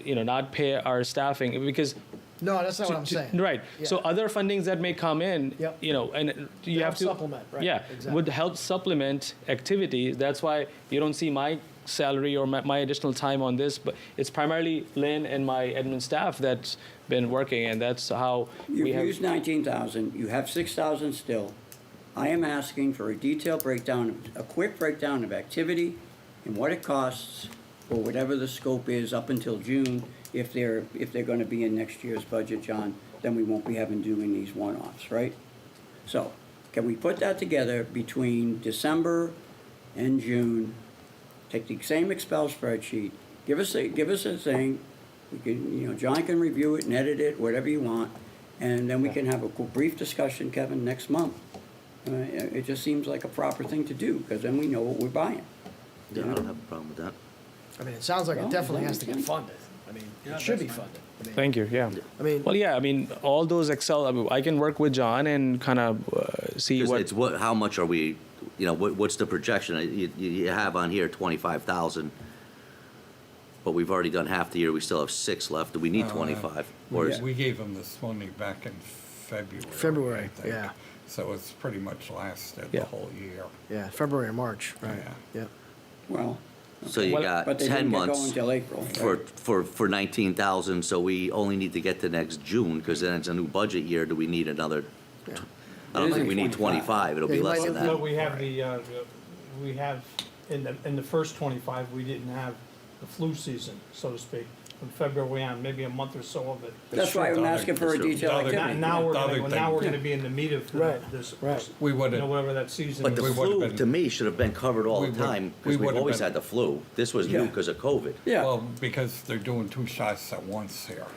not pay our staffing, because No, that's not what I'm saying. right. So Yeah. other fundings that may come in, Yep. and you Help have to supplement, right, Yeah, exactly. would help supplement activities. That's why you don't see my salary or my additional time on this, but it's primarily Lynn and my admin staff that's been working, and that's how we You've have. used 19,000, you have 6,000 still. I am asking for a detailed breakdown, a quick breakdown of activity and what it costs or whatever the scope is up until June. If they're gonna be in next year's budget, John, then we won't be having doing these one-offs, right? So, can we put that together between December and June? Take the same Excel spreadsheet, give us a thing, we can, John can review it and edit it, whatever you want, and then we can have a brief discussion, Kevin, next month. It just seems like a proper thing to do, because then we know what we're buying. Yeah, I don't have a problem with that. It sounds like Well, it definitely then has to get we can- funded. It should be funded. Thank you. Yeah. Well, Yeah. All those Excel. I can work with John and kind of see Because what. it's how much are we, what's the projection? You have on here 25,000, but we've already done half the year, we still have 6 left. Do we need 25? Or is, We gave them this money back in February. February, I think. yeah. So it's pretty much lasted Yeah. the whole year. Yeah, February or March, right, Yeah. yeah. Well, so you Well, got but they 10 didn't get months going till April. for 19,000, so we only need to get to next June, because then it's a new budget year. Do we need another? Yeah. I don't It think is we need 25, it'll Yeah, be you less might than get- that. Well, we have we have, in the first 25, we didn't have the flu season, so to speak. From February on, maybe a month or so of it. That's why I'm asking for a That's true. detailed The other- activity. Now we're The other thing- gonna be in the meat of Right, this, right. We would've- whatever that season But the is. We would've flu, been- to me, should have been covered all We the would- time, we because we've would've always been- had the flu. This was new Yeah. because of COVID. Yeah, Well, because they're doing 2 shots at once here.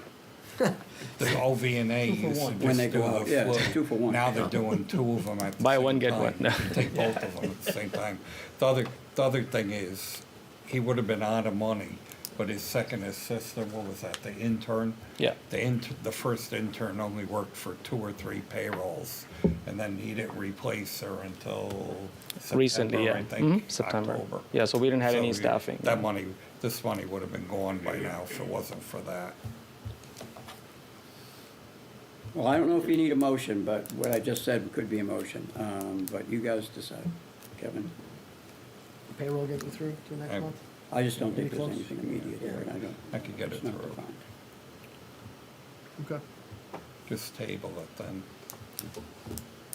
The OV&A used to just do When they go the out, yeah, flu. it's 2 for 1. Now they're doing 2 of them at the Buy same one, get time. one. No. You take both of them at the same time. The other thing is, he would have been out of money, but his second assistant, what was that, the intern? Yeah. The first intern only worked for 2 or 3 payrolls, and then he didn't replace her until Recently, September, yeah. I think, September. October. Yeah, so we didn't have So any you- staffing. This money would have been gone by now if it wasn't for that. well, I don't know if you need a motion, but what I just said could be a motion, but you guys decide. Kevin, Payroll getting through to next I- month? I just don't think Any there's close? anything immediate here, and I don't. I could get it it's not through. defined. Okay. Just table it then.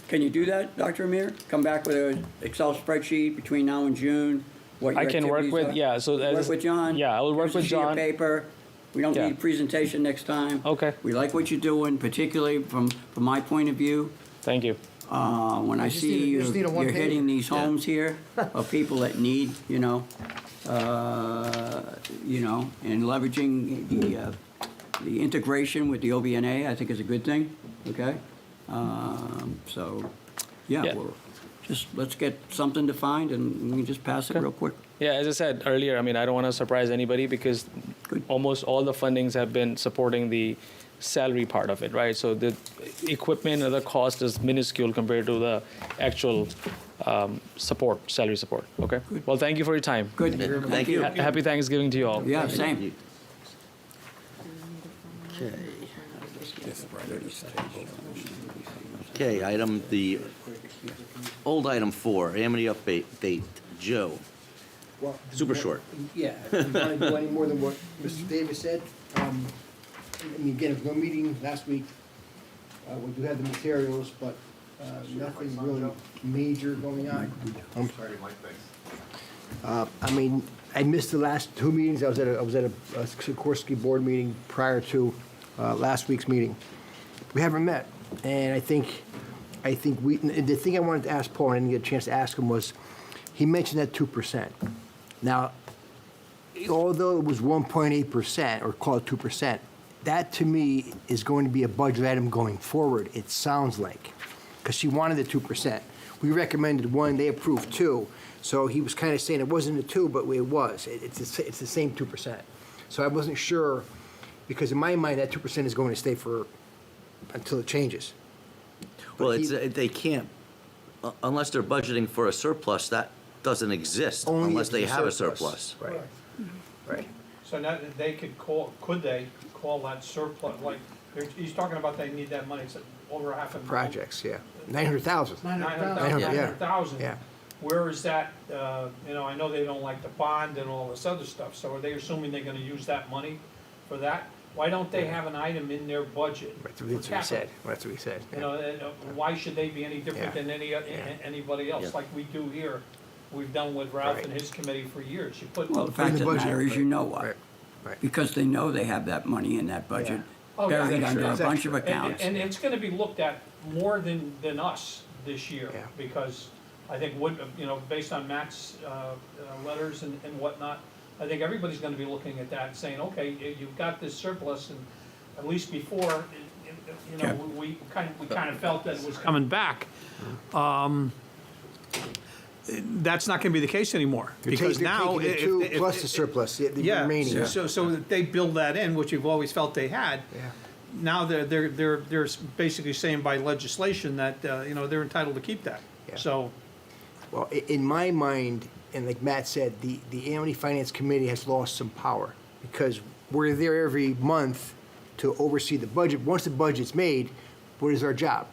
Can you do that, Dr. Amir? Come back with an Excel spreadsheet between now and June, what your I can work activities with, are? yeah, so Work as, with John? yeah, I will work Give us a with sheet of John. paper. We don't Yeah. need a presentation next time. Okay. We like what you're doing, particularly from my point of view. Thank you. When I just see need a- you you're just need a one-pager. hitting these homes here of people that need, and leveraging the integration with the OBNA, I think is a good thing, okay? So, Yeah. let's get something defined and we can just pass it Okay. real quick. Yeah, as I said earlier, I don't want to surprise anybody because Good. almost all the fundings have been supporting the salary part of it, right? So the equipment and the cost is minuscule compared to the actual support, salary support. Okay. Well, thank you for your time. Good, Thank you. Happy Thanksgiving to you all. Yeah, same. Okay. Just write it table. Okay, the old item 4, Amity update, Joe. Well, Super short. Yeah, if you want to do any more than what Mr. Davis said, again, it was no meeting last week. We do have the materials, but nothing really major going on. I missed the last 2 meetings. I was at a Sikorsky board meeting prior to last week's meeting. We haven't met, and I think the thing I wanted to ask Paul, and I didn't get a chance to ask him, was he mentioned that 2%. Now, although it was 1.8%, or call it 2%, that to me is going to be a budget item going forward, it sounds like. Because she wanted the 2%. We recommended 1, they approved 2. So he was kind of saying it wasn't a 2, but it was. It's the same 2%. So I wasn't sure, because in my mind, that 2% is going to stay until it changes. Well, But it's, they can't, unless they're budgeting for a surplus, that doesn't exist Only unless if they there's have a surplus. Right, right. So now they could they call that surplus, like, he's talking about they need that money, it's over $500,000. Projects, yeah. 900,000. 900,000. Yeah. Where is that, I know they don't like the bond and all this other stuff, so are they assuming they're gonna use that money for that? Why don't they have an item in their budget That's for what we capital? said. That's what we said. You know, and, why should they be any different Yeah. than anybody Yeah. else, like we do here? We've done with Ralph Right. and his committee for years. You put. Well, the fact the of the budget, matter is, you know Right, why. right. Because they know they have that money in that budget, Oh, yeah. buried under a Extra. bunch of And, accounts. and it's gonna be looked at more than us this year, Yeah. because I think based on Matt's, letters and whatnot, I think everybody's gonna be looking at that and saying, okay, you've got this surplus, and at least before, Yeah. we kind of felt that it was coming back. That's not gonna be the case anymore, because now. They're taking the 2 plus the surplus, the remaining. Yeah, so that they build that in, which you've always felt they had. Yeah. Now they're basically saying by legislation that, they're entitled to keep that. Yeah. So, Well, in my mind, and like Matt said, the Amity Finance Committee has lost some power, because we're there every month to oversee the budget. Once the budget's made, what is our job?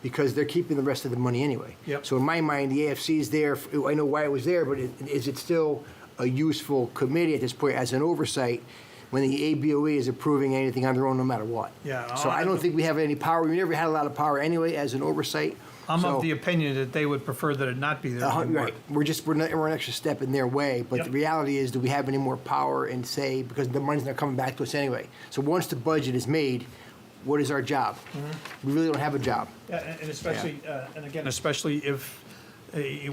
Because they're keeping the rest of the money anyway. Yep. So in my mind, the AFC is there, I know why it was there, but is it still a useful committee at this point as an oversight when the ABOE is approving anything on their own no matter what? Yeah, So I don't think we have any power. We never had a lot of power anyway as an oversight. I'm So- of the opinion that they would prefer that it not be there anymore. Right, we're an extra step in their way, but the Yep. reality is, do we have any more power and say, because the money's not coming back to us anyway. So once the budget is made, what is our job? We really don't have a job. Yeah, and especially, and again, especially if,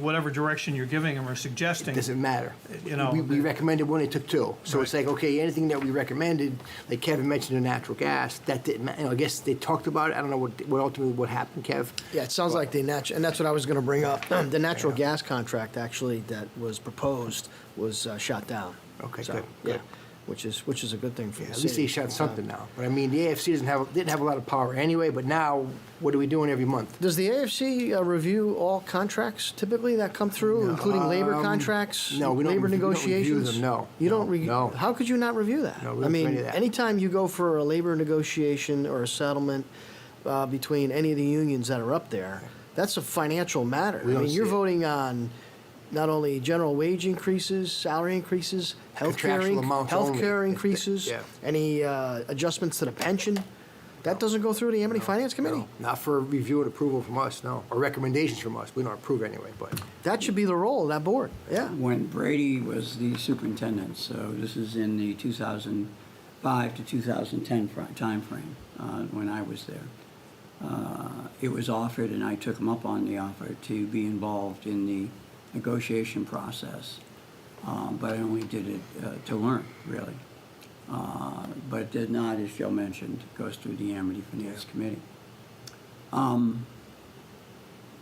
whatever direction you're giving them or suggesting. It doesn't matter. You know, We recommended 1, they took 2. So it's Right. like, okay, anything that we recommended, like Kevin mentioned the natural gas, that didn't, I guess they talked about it. I don't know what ultimately happened, Kev. Yeah, it sounds like and that's what I was gonna bring up. The natural gas contract, actually, that was proposed was shot down. Okay, So, good, Yeah, good. which is a good thing for the At city. least they shot something now. But I mean, the AFC didn't have a lot of power anyway, but now, what are we doing every month? Does the AFC review all contracts typically that come through, including labor contracts? no, we don't Labor review- we don't review negotiations? them, no. You don't No, review? no. How could you not review that? No, we I don't do mean, any of that. anytime you go for a labor negotiation or a settlement between any of the unions that are up there, that's a financial matter. We I don't mean, you're see it. voting on not only general wage increases, salary increases, Contractual amounts only. healthcare increases, Yeah. any adjustments to the pension. That doesn't go through the Amity Finance Committee. No, not for review and approval from us, no, or recommendations from us. We don't approve anyway, but. That should be the role of that board, yeah. When Brady was the superintendent, so this is in the 2005 to 2010 timeframe, when I was there. It was offered, and I took him up on the offer, to be involved in the negotiation process. But I only did it to learn, really. But it did not, as Joe mentioned, goes through the Amity Finance Committee.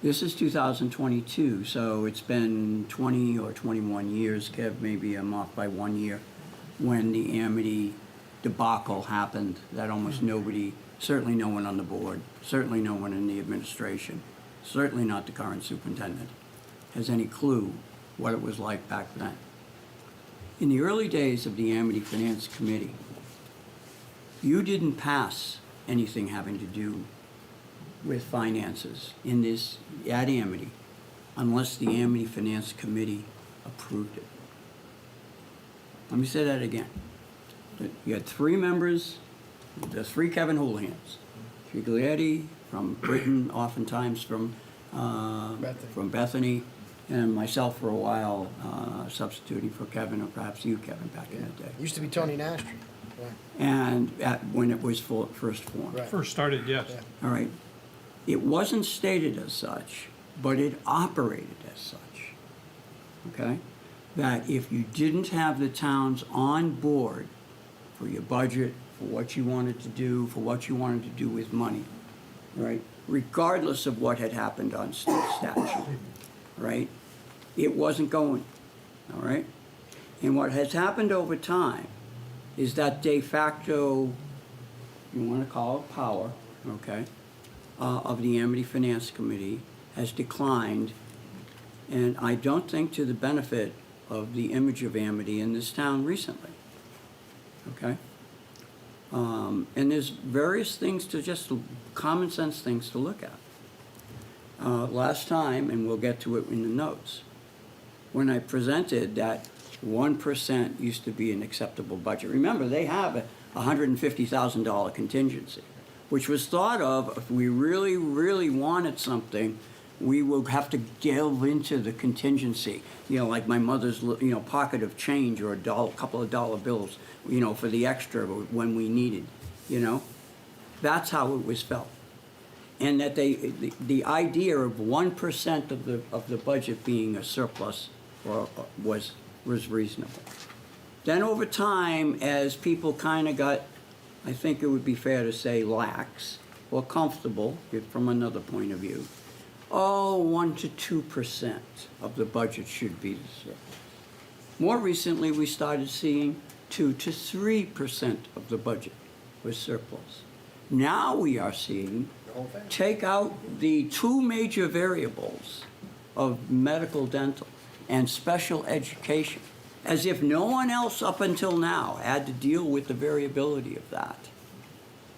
This is 2022, so it's been 20 or 21 years, Kev, maybe I'm off by 1 year, when the Amity debacle happened, that almost nobody, certainly no one on the board, certainly no one in the administration, certainly not the current superintendent, has any clue what it was like back then. In the early days of the Amity Finance Committee, you didn't pass anything having to do with finances in this, at Amity, unless the Amity Finance Committee approved it. Let me say that again. You had 3 members, the 3 Kevin Houligans, Figlietti from Britain, oftentimes from Bethany, and myself for a while, substituting for Kevin, or perhaps you, Kevin, back in the day. Used to be Tony Nastri. And when it was first formed. Right. First started, yes. Yeah. All right. It wasn't stated as such, but it operated as such. Okay? that if you didn't have the towns on board for your budget, for what you wanted to do, for what you wanted to do with money, right? Regardless of what had happened on state statute, right? It wasn't going, all right? And what has happened over time is that de facto, you want to call it power, okay, of the Amity Finance Committee has declined, and I don't think to the benefit of the image of Amity in this town recently, okay? And there's various things to just, common sense things to look at. Last time, and we'll get to it in the notes, when I presented that 1% used to be an acceptable budget. Remember, they have a $150,000 contingency, which was thought of if we really, really wanted something, we will have to delve into the contingency. You know, like my mother's, pocket of change or a couple of dollar bills, for the extra when we needed, That's how it was felt. And that the idea of 1% of the budget being a surplus was reasonable. Then over time, as people kind of got, I think it would be fair to say, lax or comfortable, from another point of view, 1 to 2% of the budget should be the surplus. More recently, we started seeing 2 to 3% of the budget was surplus. Now we are seeing, take out the two major variables of medical, dental, and special education, as if no one else up until now had to deal with the variability of that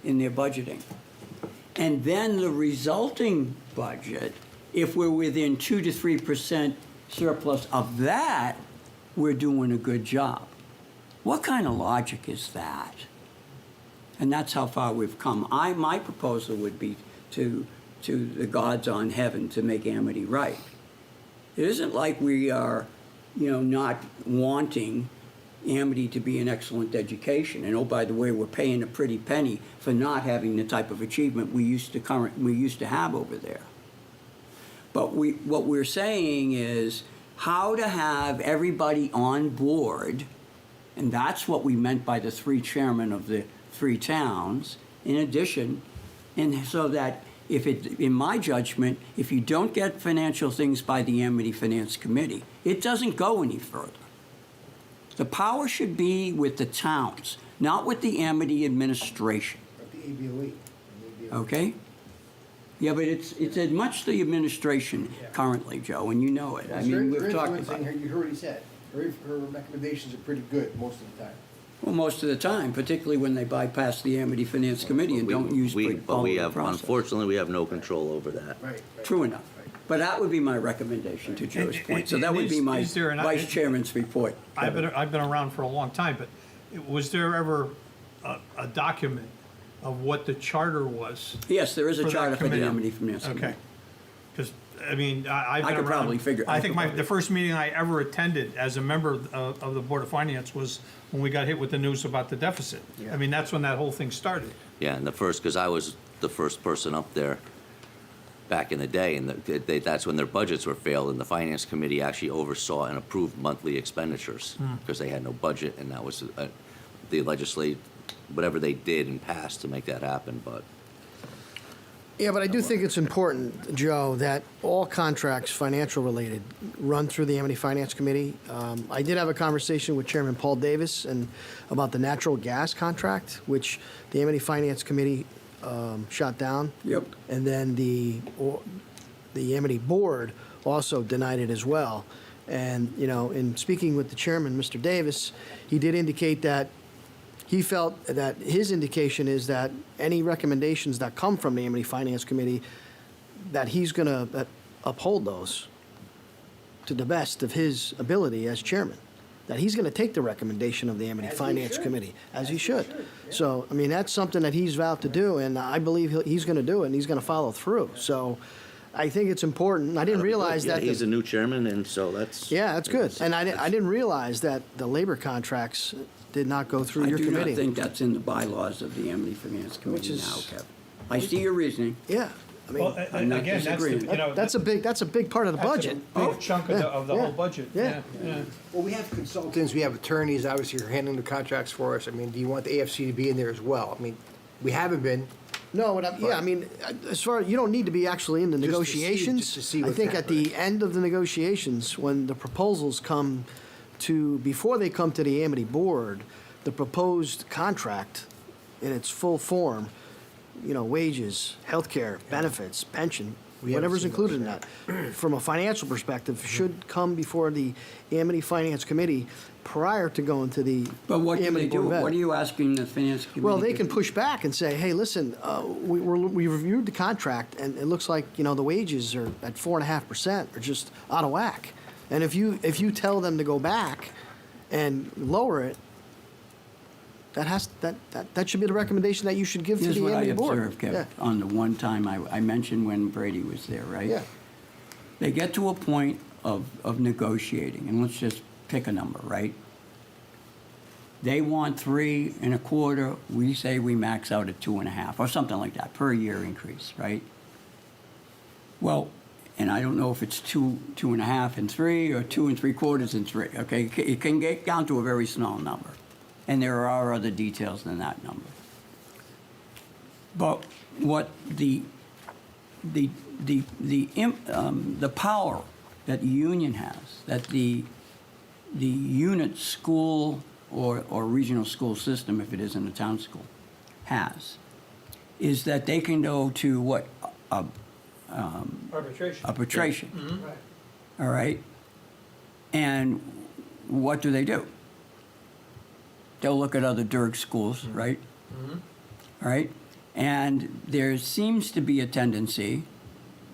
in their budgeting. And then the resulting budget, if we're within 2 to 3% surplus of that, we're doing a good job. What kind of logic is that? And that's how far we've come. My proposal would be to the gods on heaven to make Amity right. It isn't like we are, not wanting Amity to be an excellent education. And by the way, we're paying a pretty penny for not having the type of achievement we used to have over there. But what we're saying is how to have everybody on board, and that's what we meant by the three chairmen of the three towns, in addition, and so that in my judgment, if you don't get financial things by the Amity Finance Committee, it doesn't go any further. The power should be with the towns, not with the Amity administration. The ABOE. Okay? Yeah, but it's as much the administration currently, Joe, and you know it. I mean, we've talked about it. You heard what he said. Her recommendations are pretty good most of the time. Well, most of the time, particularly when they bypass the Amity Finance Committee and don't use But we the have, process. unfortunately, we have no control over that. Right. True enough. But that would be my recommendation to Joe's point. So that would be my Is there vice chairman's report. I've been around for a long time, but was there ever a document of what the charter was? Yes, there is a for that charter for the committee? Amity Finance Committee. Okay. Because, I've been around. I could probably figure- I think the first meeting I ever attended as a member of the Board of Finance was when we got hit with the news about the deficit. I mean, that's when that whole thing started. Yeah, and because I was the first person up there back in the day, and that's when their budgets were failed, and the Finance Committee actually oversaw and approved monthly expenditures, because they had no budget, and that was the legislate, whatever they did and passed to make that happen, but. Yeah, but I do think it's important, Joe, that all contracts, financial related, run through the Amity Finance Committee. I did have a conversation with Chairman Paul Davis about the natural gas contract, which the Amity Finance Committee shot down. Yep. And then the Amity Board also denied it as well. And, in speaking with the chairman, Mr. Davis, he did indicate that he felt that his indication is that any recommendations that come from the Amity Finance Committee, that he's going to uphold those to the best of his ability as chairman. That he's going to take the recommendation of the Amity As he Finance should. Committee, as he As he should. should, yeah. So, I mean, that's something that he's vowed to do, and I believe he's going to do it, and he's going to follow through. So, I think it's important. I didn't realize Yeah, that. he's a new chairman, and so that's. Yeah, that's good. And I didn't realize that the labor contracts did not go through your I do committee. not think that's in the bylaws of the Amity Finance Which Committee is- now, Kevin. I see your reasoning. Yeah. Well, I'm not again, that's the, disagreeing. you know. That's a big part of the that's budget. a big chunk of the Yeah. whole budget, Yeah. yeah. Well, we have consultants, we have attorneys, obviously, who are handling the contracts for us. I mean, do you want the AFC to be in there as well? I mean, we haven't been. No, yeah, I mean, as far, you don't need to be actually in the Just to see- negotiations. just to see I what's think at the happening. end of the negotiations, when the proposals come to, before they come to the Amity Board, the proposed contract in its full form, you know, wages, healthcare, benefits, pension, We haven't whatever's seen included in those that, from a financial perspective, should come before the Amity Finance Committee prior to going to the But what do they Amity do? Board of Ed. What are you asking the finance committee? Well, they to can do? push back and say, hey, listen, we reviewed the contract, and it looks like, you know, the wages are at 4.5%, are just out of whack. And if you tell them to go back and lower it, that should be the recommendation that you should give to Here's the what I Amity Board. observed, Kevin, Yeah. on the one time I mentioned when Brady was there, right? Yeah. They get to a point of negotiating, and let's just pick a number, right? They want 3.25, we say we max out at 2.5, or something like that, per year increase, right? Well, and I don't know if it's 2.5 and 3, or 2.75 and 3, okay? It can get down to a very small number, and there are other details than that number. But what the power that the union has, that the unit school or regional school system, if it isn't a town school, has, is that they can go to what? Arbitration. Arbitration. Right. All right? And what do? They'll look at other DIRG schools, right? All right? And there seems to be a tendency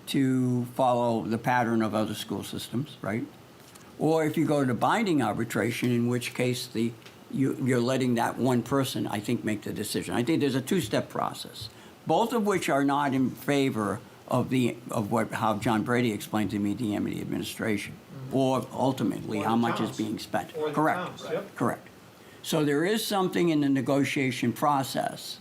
to follow the pattern of other school systems, right? Or if you go to binding arbitration, in which case you're letting that one person, I think, make the decision. I think there's a two-step process, both of which are not in favor of how John Brady explained to me the Amity administration, or ultimately Or how the much is towns. being spent. Or the Correct. towns, yep. Correct. So there is something in the negotiation process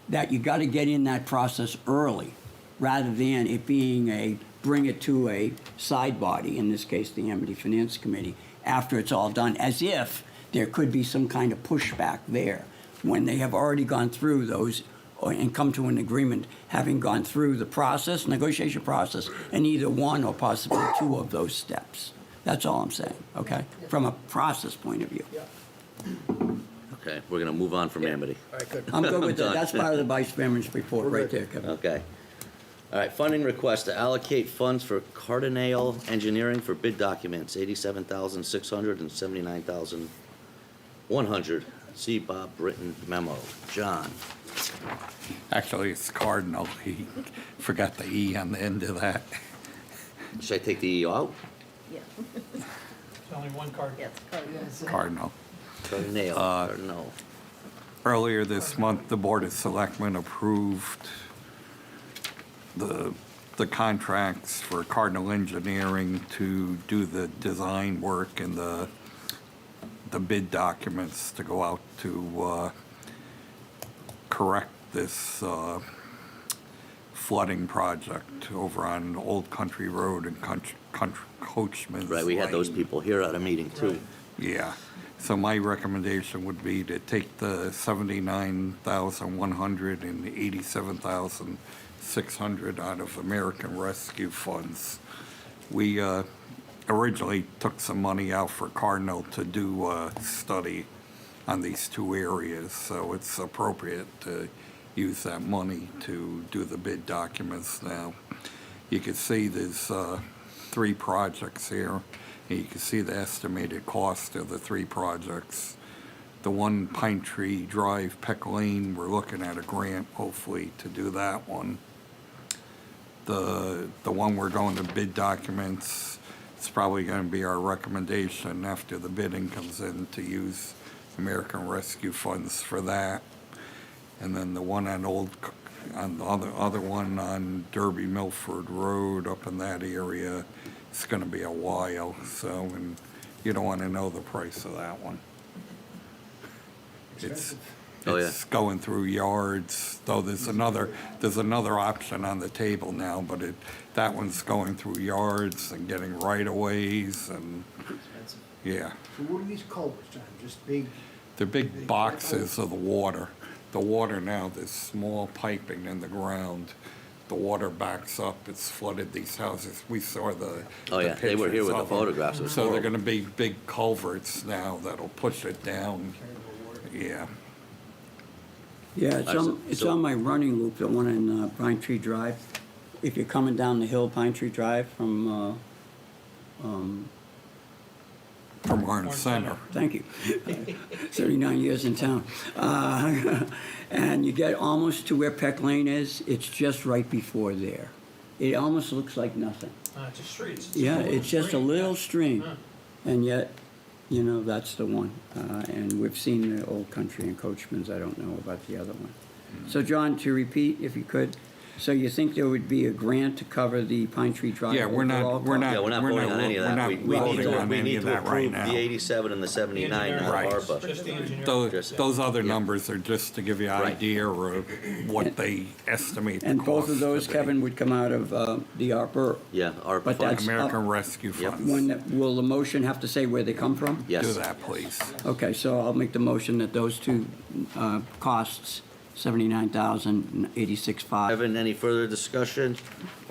that you got to get in that process early, rather than it being bring it to a side body, in this case the Amity Finance Committee, after it's all done, as if there could be some kind of pushback there, when they have already gone through those and come to an agreement, having gone through the process, negotiation process, and either one or possibly two of those steps. That's all I'm saying, okay? From a process point of view. Okay, we're gonna move on from Amity. All right, good. I'm good with that. Done. That's part of the Vice Chairman's report We're right good. there, Kevin. Okay. All right, funding request to allocate funds for Cardinale Engineering for bid documents, $87,600 and $79,100. See Bob Britton memo. John? Actually, it's Cardinal. He forgot the E on the end of that. Should I take the E out? Yeah. There's only one card. Yes. Cardinal. Cardinale, Cardinal. Earlier this month, the Board of Selectmen approved the contracts for Cardinal Engineering to do the design work and the bid documents to go out to correct this flooding project over on Old Country Road and Coachman's Right, we had those Lane. people here at a meeting too. Yeah, so my recommendation would be to take the 79,100 and 87,600 out of American Rescue Funds. We originally took some money out for Cardinal to do a study on these two areas, so it's appropriate to use that money to do the bid documents now. You can see there's 3 projects here. And you can see the estimated cost of the 3 projects. The one Pine Tree Drive, Peck Lane, we're looking at a grant hopefully to do that one. The one we're going to bid documents, it's probably going to be our recommendation after the bidding comes in to use American Rescue Funds for that. And then the one on the other one on Derby Milford Road up in that area, it's going to be a while, so, and you don't want to know the price of that one. Oh, yeah. It's going through yards, though there's another option on the table now, but that one's going through yards and getting right-of-ways and, yeah. So what are these culverts, John? Just big, They're big boxes of the water. The water now, there's small piping in the ground. The water backs up, it's flooded these houses. We saw the Oh, yeah, they were here pictures with the of them. photographs. It was So they're horrible. gonna be big culverts now that'll push it down. Yeah. Yeah, So- it's so- on my running loop, the one in Pine Tree Drive. If you're coming down the hill, Pine Tree Drive from, From Orange Center. thank you, 39 years in town. And you get almost to where Peck Lane is, it's just right before there. It almost looks like nothing. It's a street. It's Yeah, little it's just a stream. little stream, Yeah. and yet, you know, that's the one. And we've seen the Old Country and Coachman's, I don't know about the other one. So John, to repeat, if you could, so you think there would be a grant to cover the Pine Tree Drive Yeah, we're not- overall we're cost? not- Yeah, we're not we're voting not- on any of we're that. not We voting need to, on we any need of to that right approve now. the 87 and the 79, not Right. ARPA. Just the engineer. Those other Yeah. numbers are just to give you an Right. idea of what they estimate the And both of cost those, to be. Kevin, would come out of the ARPA. Yeah, ARPA But funds. that's- American Rescue Yep. Funds. Will the motion have to say where they come from? Do Yes. that, please. Okay, so I'll make the motion that those two costs, $79,086.05. Evan, any further discussion?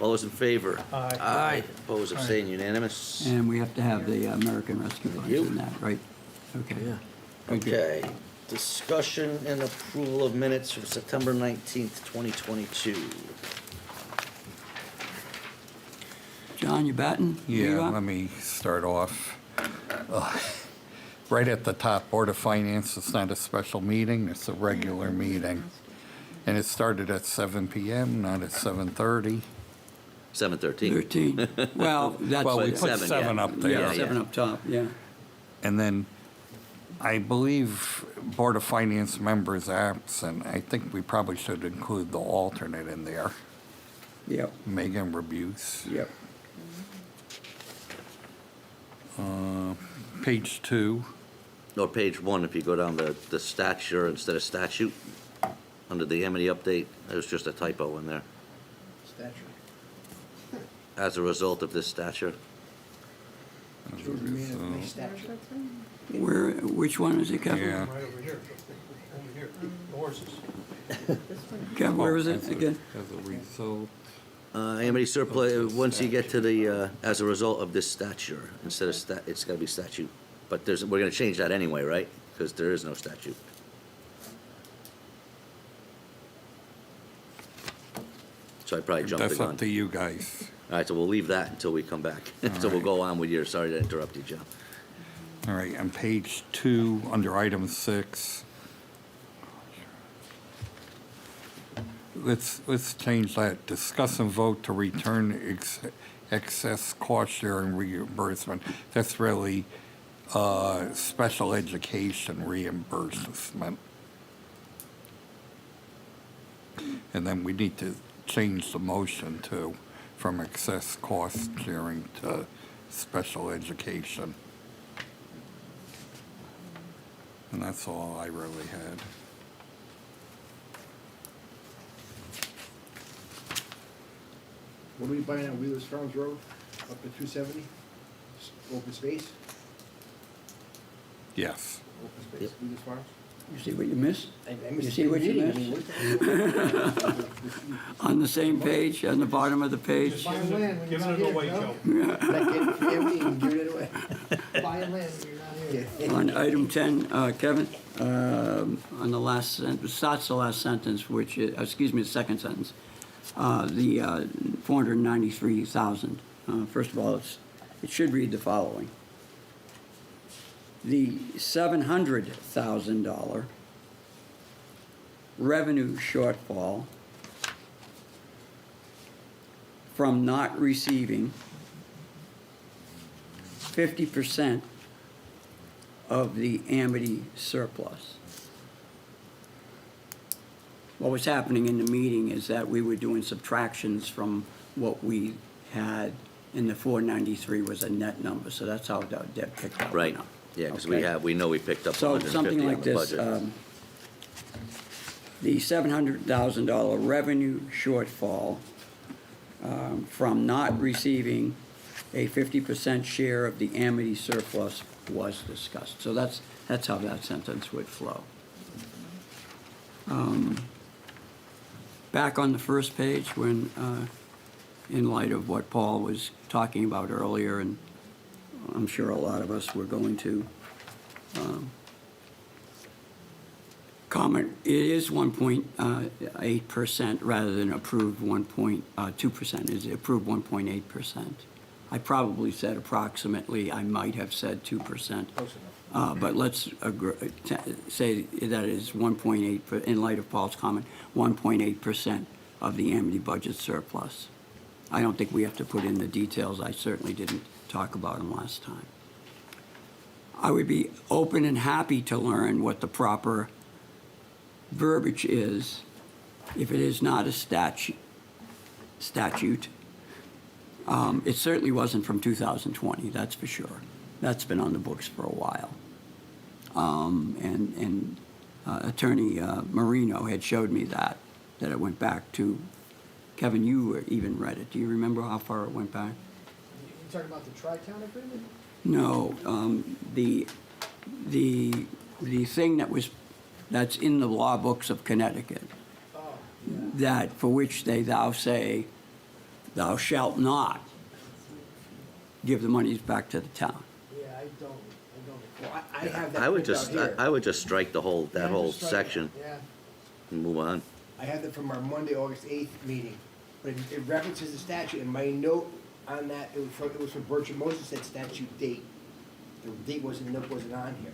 All those in favor? Aye. Aye. Opposed, abstained, unanimous? And we have to have the American Rescue Funds You. in that, right? Okay. Good, good. Okay. Discussion and approval of minutes from September 19th, 2022. John, you batting? You Yeah, up? let me start off. Right at the top, Board of Finance, it's not a special meeting, it's a regular meeting. And it started at 7 PM, not at 7:30. 7:13. 13. Well, that's. Well, we But put seven, 7 yeah. up there. Yeah, Yeah, 7 yeah. up top, yeah. And then I believe Board of Finance members absent. I think we probably should include the alternate in there, Yep, Megan Rebuse. yep. Page 2, Or page 1, if you go down the stature instead of statute, under the Amity update, there's just a typo in there. stature. As a result of this stature. Shows the man of my stature. Where, which one is it, Kevin? Yeah. Right over here, over here, the horses. Kevin, where is it As a- again? As a result. Amity surplus, once you get to the, as a result of this stature, instead of it's gotta be statute. But we're gonna change that anyway, right? Because there is no statute. So I probably jumped the That's gun. up to you guys. All right, so we'll leave that until we come back. So we'll go on with your, sorry to interrupt you, John. All right, on page 2, under item 6. Let's change that. Discuss and vote to return excess cost sharing reimbursement. That's really special education reimbursement. And then we need to change the motion to, from excess cost sharing to special education. And that's all I really had. What are we buying on Wheeler's Farms Road, up to 270? Open space? Yes. Open space, Yep. Wheeler's Farms? You see what you missed? I You missed see the what you meeting. I missed? mean, what the- On the same page, on the bottom of the page? Just Buying giving land when it you're not away, here, Joe. Not getting family and giving it away. Buying land when you're not here. On item 10, Kevin, on the last sentence, starts the last sentence, which is, excuse me, the second sentence, the 493,000. First of all, it should read the following. The $700,000 revenue shortfall from not receiving 50% of the Amity surplus. What was happening in the meeting is that we were doing subtractions from what we had, and the 493 was a net number, so that's how Deb picked that one Right, up. yeah, because Okay. we know we picked up So 150 something on like the this, budget. the $700,000 revenue shortfall from not receiving a 50% share of the Amity surplus was discussed. So that's how that sentence would flow. Back on the first page, when, in light of what Paul was talking about earlier, and I'm sure a lot of us were going to comment, it is 1.8% rather than approved 1.2%. Is approved 1.8%. I probably said approximately, I might have said 2%. But let's say that it is 1.8, in light of Paul's comment, 1.8% of the Amity budget surplus. I don't think we have to put in the details. I certainly didn't talk about them last time. I would be open and happy to learn what the proper verbiage is if it is not a statute. It certainly wasn't from 2020, that's for sure. That's been on the books for a while. Attorney Marino had showed me that it went back to, Kevin, you even read it. Do you remember how far it went back? You talking about the Tri-Town agreement? No, the thing that's in the law books of Connecticut, that for which thou say, thou shalt not give the monies back to the town. Yeah, I don't recall. I have that I would printed out just, here. I would just strike that whole Just strike it. section Yeah, and move on. I have that from our Monday, August 8th meeting. But it references the statute, and my note on that, it was from Bertram Moses, said statute date. The date wasn't on here.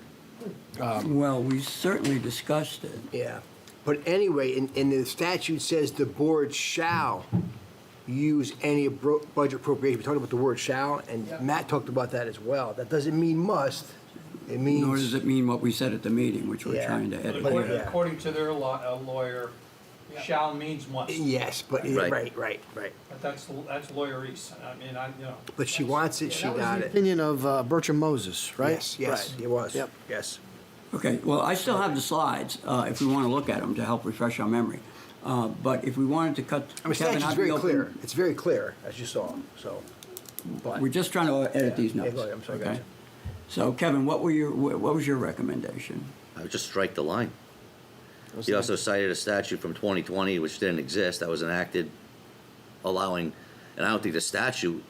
Well, we certainly discussed it. Yeah, but anyway, in the statute says the board shall use any budget appropriation. We're talking about the word shall, and Matt talked about that as well. That doesn't mean must, it means. Nor does it mean what we said at the meeting, which we're Yeah. trying to edit. But- here. According to their lawyer, shall means must. Yes, but, Right. right. But that's lawyerese. I mean, But she wants it, she That was got the it. opinion of Bertram Moses, right? Yes, Right. it was. Yep. Yes. Okay, well, I still have the slides, if we want to look at them to help refresh our memory. But if we wanted to cut, I mean, Kevin, statute's I'd be very open. clear. It's very clear, as you saw, so. But We're just trying to edit these Yeah, notes. go ahead, I'm sorry, okay? gotcha. So, Kevin, what was your recommendation? I would just strike the line. He also cited a statute from 2020, which didn't exist, that was enacted allowing, and I don't think the statute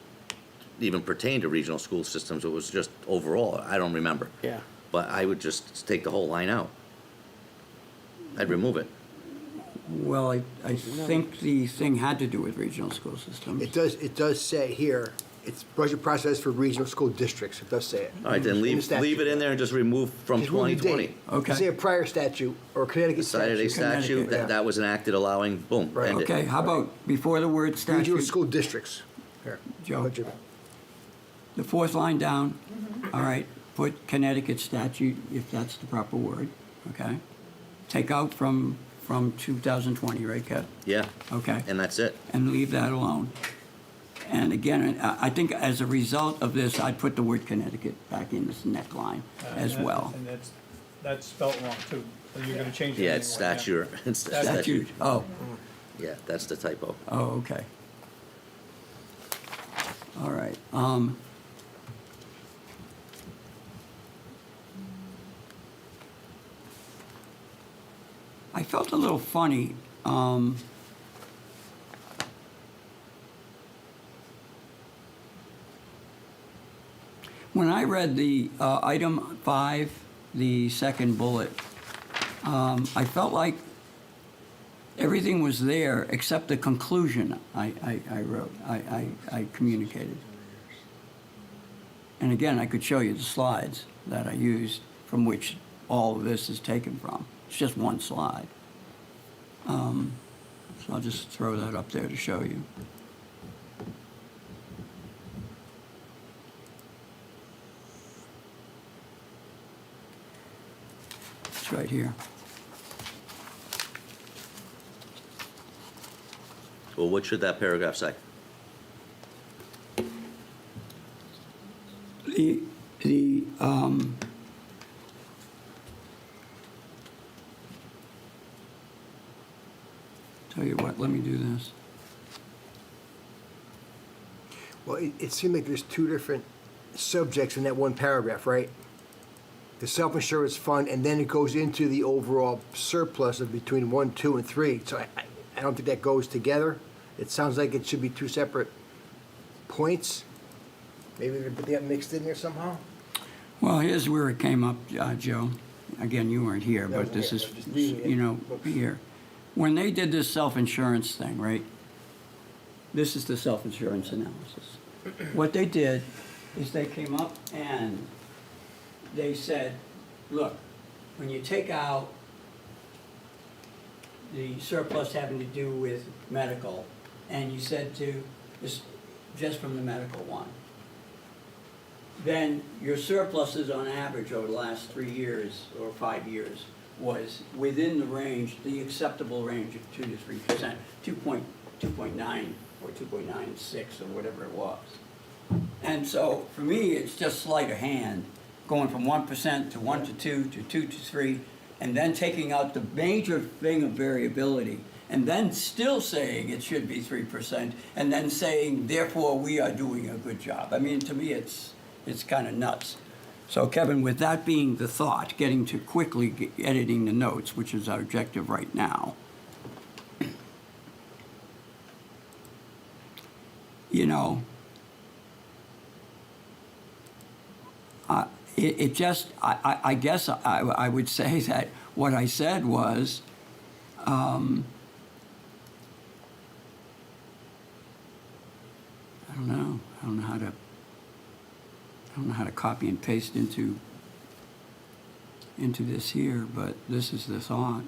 even pertained to regional school systems, it was just overall, I don't remember. Yeah. But I would just take the whole line out. I'd remove it. Well, I think the thing had to do with regional school systems. it does say here, it's budget process for regional school districts. It does say it. All right, then In the leave statute. it in there and just remove from Just remove the 2020. date. Okay. Say a prior statute or Connecticut Cited a statute. statute Connecticut, yeah. that was enacted allowing, boom, Right. end it. Okay, how about before the word Regional statute, school districts. Here. Joe? Budget. the fourth line down, all right, put Connecticut statute, if that's the proper word, okay? Take out from 2020, right, Kev? Yeah, Okay. and that's it. And leave that alone. And again, I think as a result of this, I'd put the word Connecticut back in this neckline as well. And that's spelled wrong too. So you're gonna change it Yeah, it's anyway, statute, it's Statute. Statute, oh, Yeah, that's the typo. okay. All right. I felt a little funny. When I read the item 5, the second bullet, I felt like everything was there except the conclusion I wrote, I communicated. And again, I could show you the slides that I used from which all of this is taken from. It's just one slide. So I'll just throw that up there to show you. It's right here. Well, what should that paragraph say? The Tell you what, let me do this. Well, it seemed like there's two different subjects in that one paragraph, right? The self-insurance fund, and then it goes into the overall surplus of between 1, 2, and 3. So I don't think that goes together. It sounds like it should be two separate points. Maybe they got mixed in there somehow? Well, here's where it came up, Joe. Again, you weren't here, No, I but wasn't this here. is, I'm just reading it. you know, here. When they did this self-insurance thing, right? This is the self-insurance analysis. What they did is they came up and they said, look, when you take out the surplus having to do with medical, and you said to, just from the medical one, then your surpluses on average over the last 3 years or 5 years was within the range, the acceptable range of 2 to 3%, 2.9 or 2.96 or whatever it was. And so for me, it's just sleight of hand, going from 1% to 1 to 2 to 2 to 3, and then taking out the major thing of variability, and then still saying it should be 3%, and then saying, therefore, we are doing a good job. I mean, to me, it's kind of nuts. So Kevin, with that being the thought, getting to quickly editing the notes, which is our objective right now, you know, I guess I would say that what I said was, I don't know how to copy and paste into this here, but this is the thought.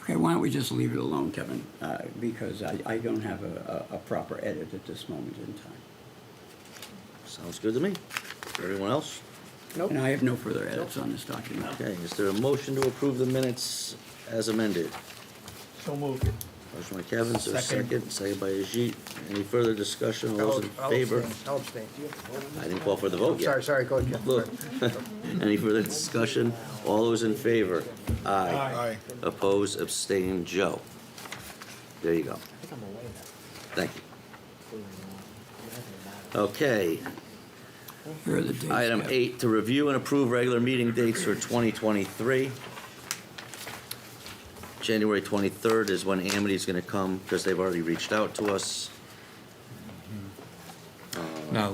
Okay, why don't we just leave it alone, Kevin? Because I don't have a proper edit at this moment in time. Sounds good to me. Everyone else? And I have no further edits on this document. Okay, is there a motion to approve the minutes as amended? So moved. Motion by Kevin, is there a second? Second by Ajit. Any further discussion? All those in favor? I'll abstain. Do you have to vote on that? I didn't call for the vote yet. Sorry, go ahead, Jeff. Look, any further discussion? All those in favor? Aye. Aye. Oppose, abstain, Joe. There you go. I think I'm away now. Thank you. Okay, Here are the dates. item Kevin. 8, to review and approve regular meeting dates for 2023. January 23rd is when Amity's going to come, because they've already reached out to us. Now,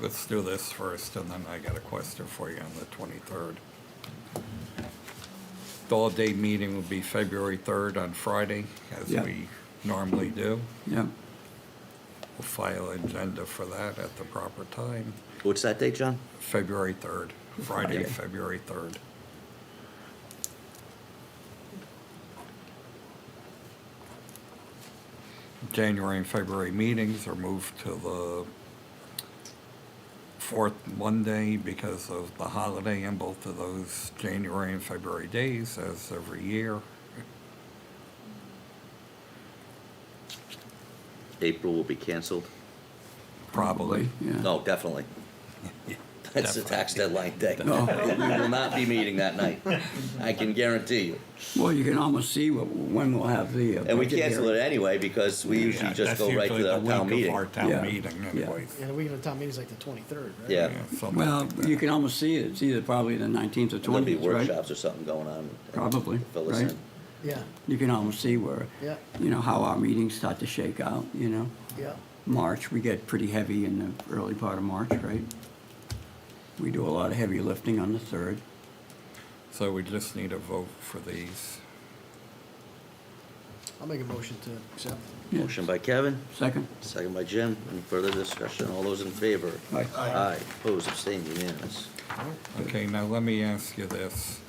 let's do this first, and then I got a question for you on the 23rd. The all-day meeting will be February 3rd on Friday, as Yeah. we normally do. Yeah, We'll file an agenda for that at the proper time. What's that date, John? February 3rd, Friday, Friday. February 3rd. January and February meetings are moved to the fourth Monday because of the holiday in both of those January and February days, as every year. April will be canceled? Probably. yeah. No, definitely. That's the tax deadline day. No. We will not be meeting that night. I can guarantee you. Well, you can almost see when we'll have the. And we budget cancel hearing. it anyway because we usually Yeah, just go right to the town That's usually the week meeting. of our town Yeah. meeting Yeah. anyways. And the week of the town meeting's like the 23rd, right? Yeah. something Well, like that. you can almost see it. It's either probably the 19th or There'll be 20th, right? workshops or something going on. Probably, Fill us right? in. Yeah, You can almost see where, yeah, how our meetings start to shake out, yeah. March, we get pretty heavy in the early part of March, right? We do a lot of heavy lifting on the 3rd. So we just need a vote for these. I'll make a motion to accept. Yeah. Motion by Kevin, Second? second by Jim. Any further discussion? All those in favor? Aye. Aye. Opposed, abstained, unanimous. Okay, now let me ask you this.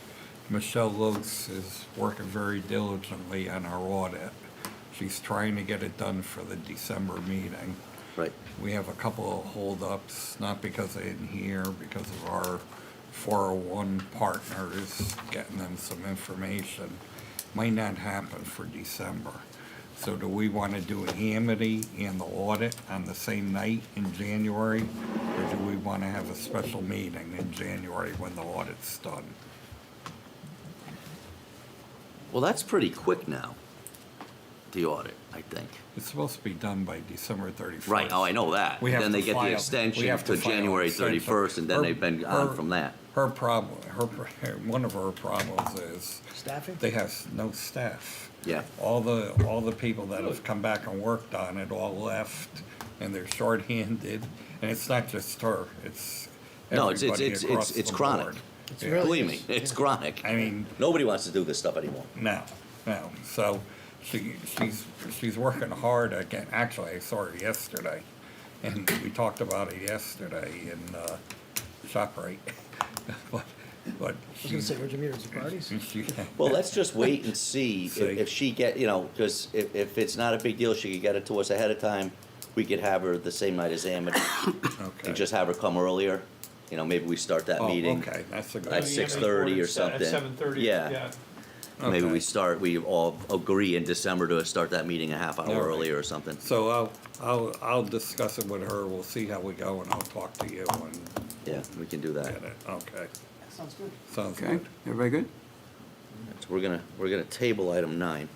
Michelle Lotz is working very diligently on our audit. She's trying to get it done for the December meeting. Right. We have a couple of holdups, not because they didn't hear, because of our 401 partners getting them some information. Might not happen for December. So do we want to do Amity and the audit on the same night in January? Or do we want to have a special meeting in January when the audit's done? Well, that's pretty quick now, the audit, I think. It's supposed to be done by December 31st. Right, oh, I know that. We have Then they to get the file- we extension have to file an January extension. 31st, and then Her- they've been her- on from that. Her problem, one of her problems is Staffing? they have no staff. Yeah. All the people that have come back and worked on it all left, and they're shorthanded, and it's not just her, it's No, it's everybody across it's the chronic. board. It's Yeah. really- Believe me, it's chronic. I mean, Nobody wants to do this stuff anymore. no, so she's working hard again, actually, I saw her yesterday, and we talked about it yesterday in, ShopRite. But I was gonna say, where'd you meet her, at the parties? she, Well, let's just wait and see See. if she get, because if it's not a big deal, she could get it to us ahead of time. We could have her the same night as Amity okay. and just have her come earlier. Maybe we start that Oh, meeting. okay, that's a good At The idea. 6:30 or At something. 7:30, Yeah. yeah. Maybe Okay. we all agree in December to start that meeting a half hour All right. earlier or something. So I'll discuss it with her, we'll see how we go, and I'll talk to you and Yeah, we can do that. get it, okay, Sounds good. sounds Okay, good. everybody good? So we're gonna table item 9.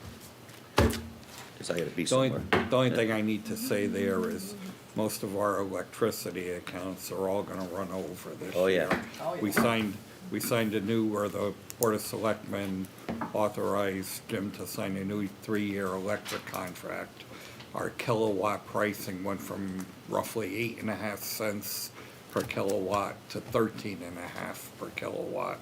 Because I gotta be The only, somewhere. the only thing I need to say there is, most of our electricity accounts are all gonna run over this Oh, year. yeah. We signed a new, where the Board of Selectmen authorized Jim to sign a new 3-year electric contract. Our kilowatt pricing went from roughly 8.5 cents per kilowatt to 13.5 per kilowatt,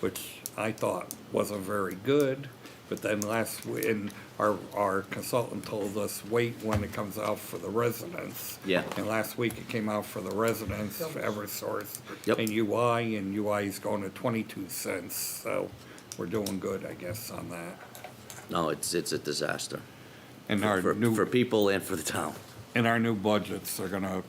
which I thought wasn't very good. But then and our consultant told us, wait when it comes out for the residents. Yeah. And last week it came out for the residents, for Eversource. Yep. And UI is going to 22 cents, so we're doing good, I guess, on that. No, it's a disaster. And our For new, people and for the town. and our new budgets are gonna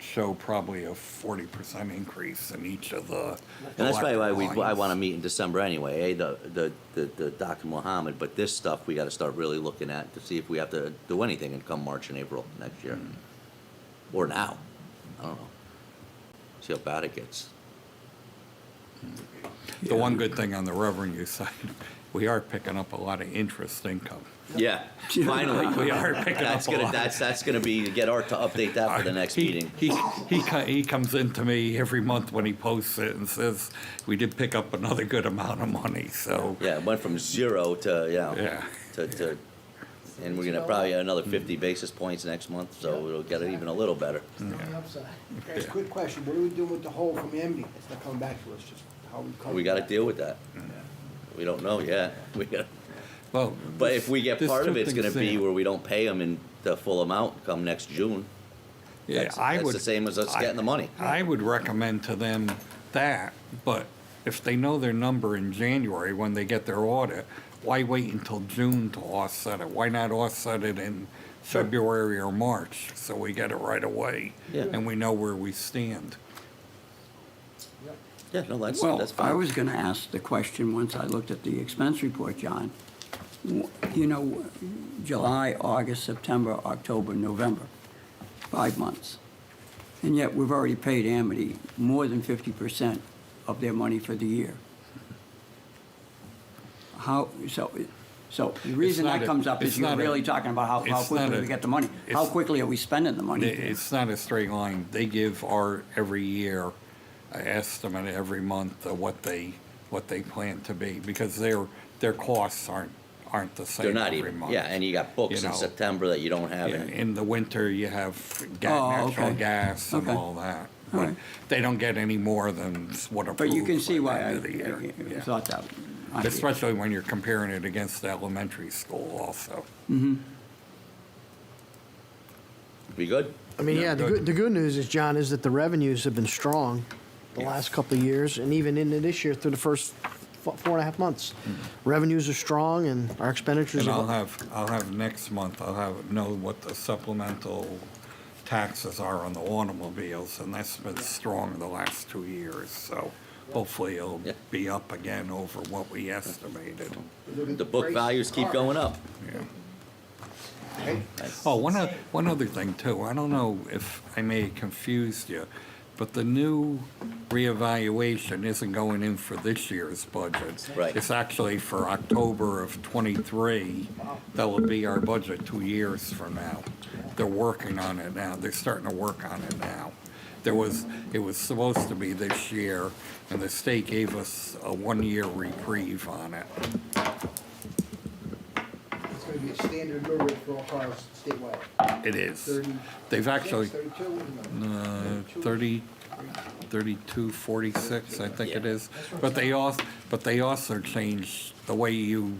show probably a 40% increase in each of the. And that's probably why electric I lines. wanna meet in December anyway, the Dr. Mohammed, but this stuff we gotta start really looking at to see if we have to do anything and come March and April next year. Or now, I don't know. See how bad it gets. The one good thing on the revenue side, we are picking up a lot of interest income. Yeah, finally. We are picking That's up a gonna, lot. that's gonna be, get Art to update that for the next He- meeting. He comes into me every month when he posts it and says, we did pick up another good amount of money, so, Yeah, it went from 0 to, yeah. to, and we're gonna probably have another 50 basis points next month, so it'll get it even a little better. On the upside. Guys, quick question, what are we doing with the hole from Amity? It's not coming back to us, just how we cover We gotta that? deal with that. We don't know yet. We gotta, Well. but if we get there's part of two it's gonna things be there. where we don't pay them in the full amount come next June. Yeah, I That's would. the same as us getting the money. I would recommend to them that, but if they know their number in January when they get their audit, why wait until June to offset it? Why not offset it in February or March, so we get it right away? Yeah. And we know where we stand. Yeah, no, that's Well, fine. I was going to ask the question once I looked at the expense report, John. July, August, September, October, November, 5 months. And yet we've already paid Amity more than 50% of their money for the year. So the reason not that a- comes up is it's you're not a- really talking about how it's not quickly a- we get the money. How it's- quickly are we spending the money? It's not a straight line. They give every year, an estimate every month of what they plan to be, because their costs aren't the same They're not every even, month. yeah, and you got books You in know. September that you don't have Yeah, in. in the winter, you have Oh, natural okay. gas and Okay. all that. All But right. they don't get any more than what approved But you can see by why the I end of the year. Yeah. thought that. Especially when you're comparing it against the elementary school also. We good? I mean, yeah, the good news is, John, is that the revenues have been strong the Yes. last couple of years, and even into this year through the first 4.5 months. Revenues are strong and our expenditures And are. I'll have next month, know what the supplemental taxes are on the automobiles, and that's been strong the last 2 years, so hopefully it'll Yeah. be up again over what we estimated. Look at The book price values of keep cars. going up. Yeah. right? Oh, one other thing too. I don't know if I may have confused you, but the new reevaluation isn't going in for this year's budget. Right. It's actually for October of '23. That will be our budget 2 years from now. They're working on it now. They're starting to work on it now. It was supposed to be this year, and the state gave us a 1-year reprieve on it. It's gonna be a standard mill rate for all cars statewide. It is. 30. They've actually, 32? 30, 32, 46, I think it is. But they also changed the way you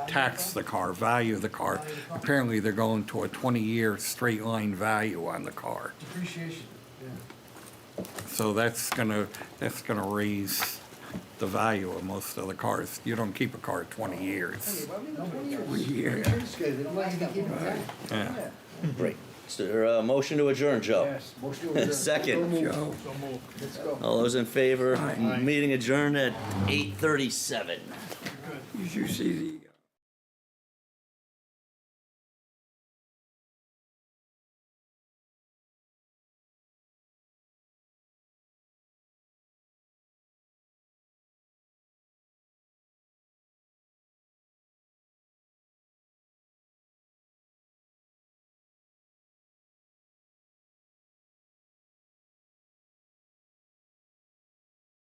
tax the car, value the car. Apparently, they're going to a 20-year straight line value on the car. Depreciation, yeah. So that's gonna raise the value of most of the cars. You don't keep a car 20 years. Well, I mean, 20 years. 20 years. Insurance guys, they don't like to keep it going. Yeah. Great. Is there a motion to adjourn, Joe? Yes, motion to adjourn. Second. Joe, Let's go. All those in favor? Aye. Meeting adjourned at 8:37. did you see the?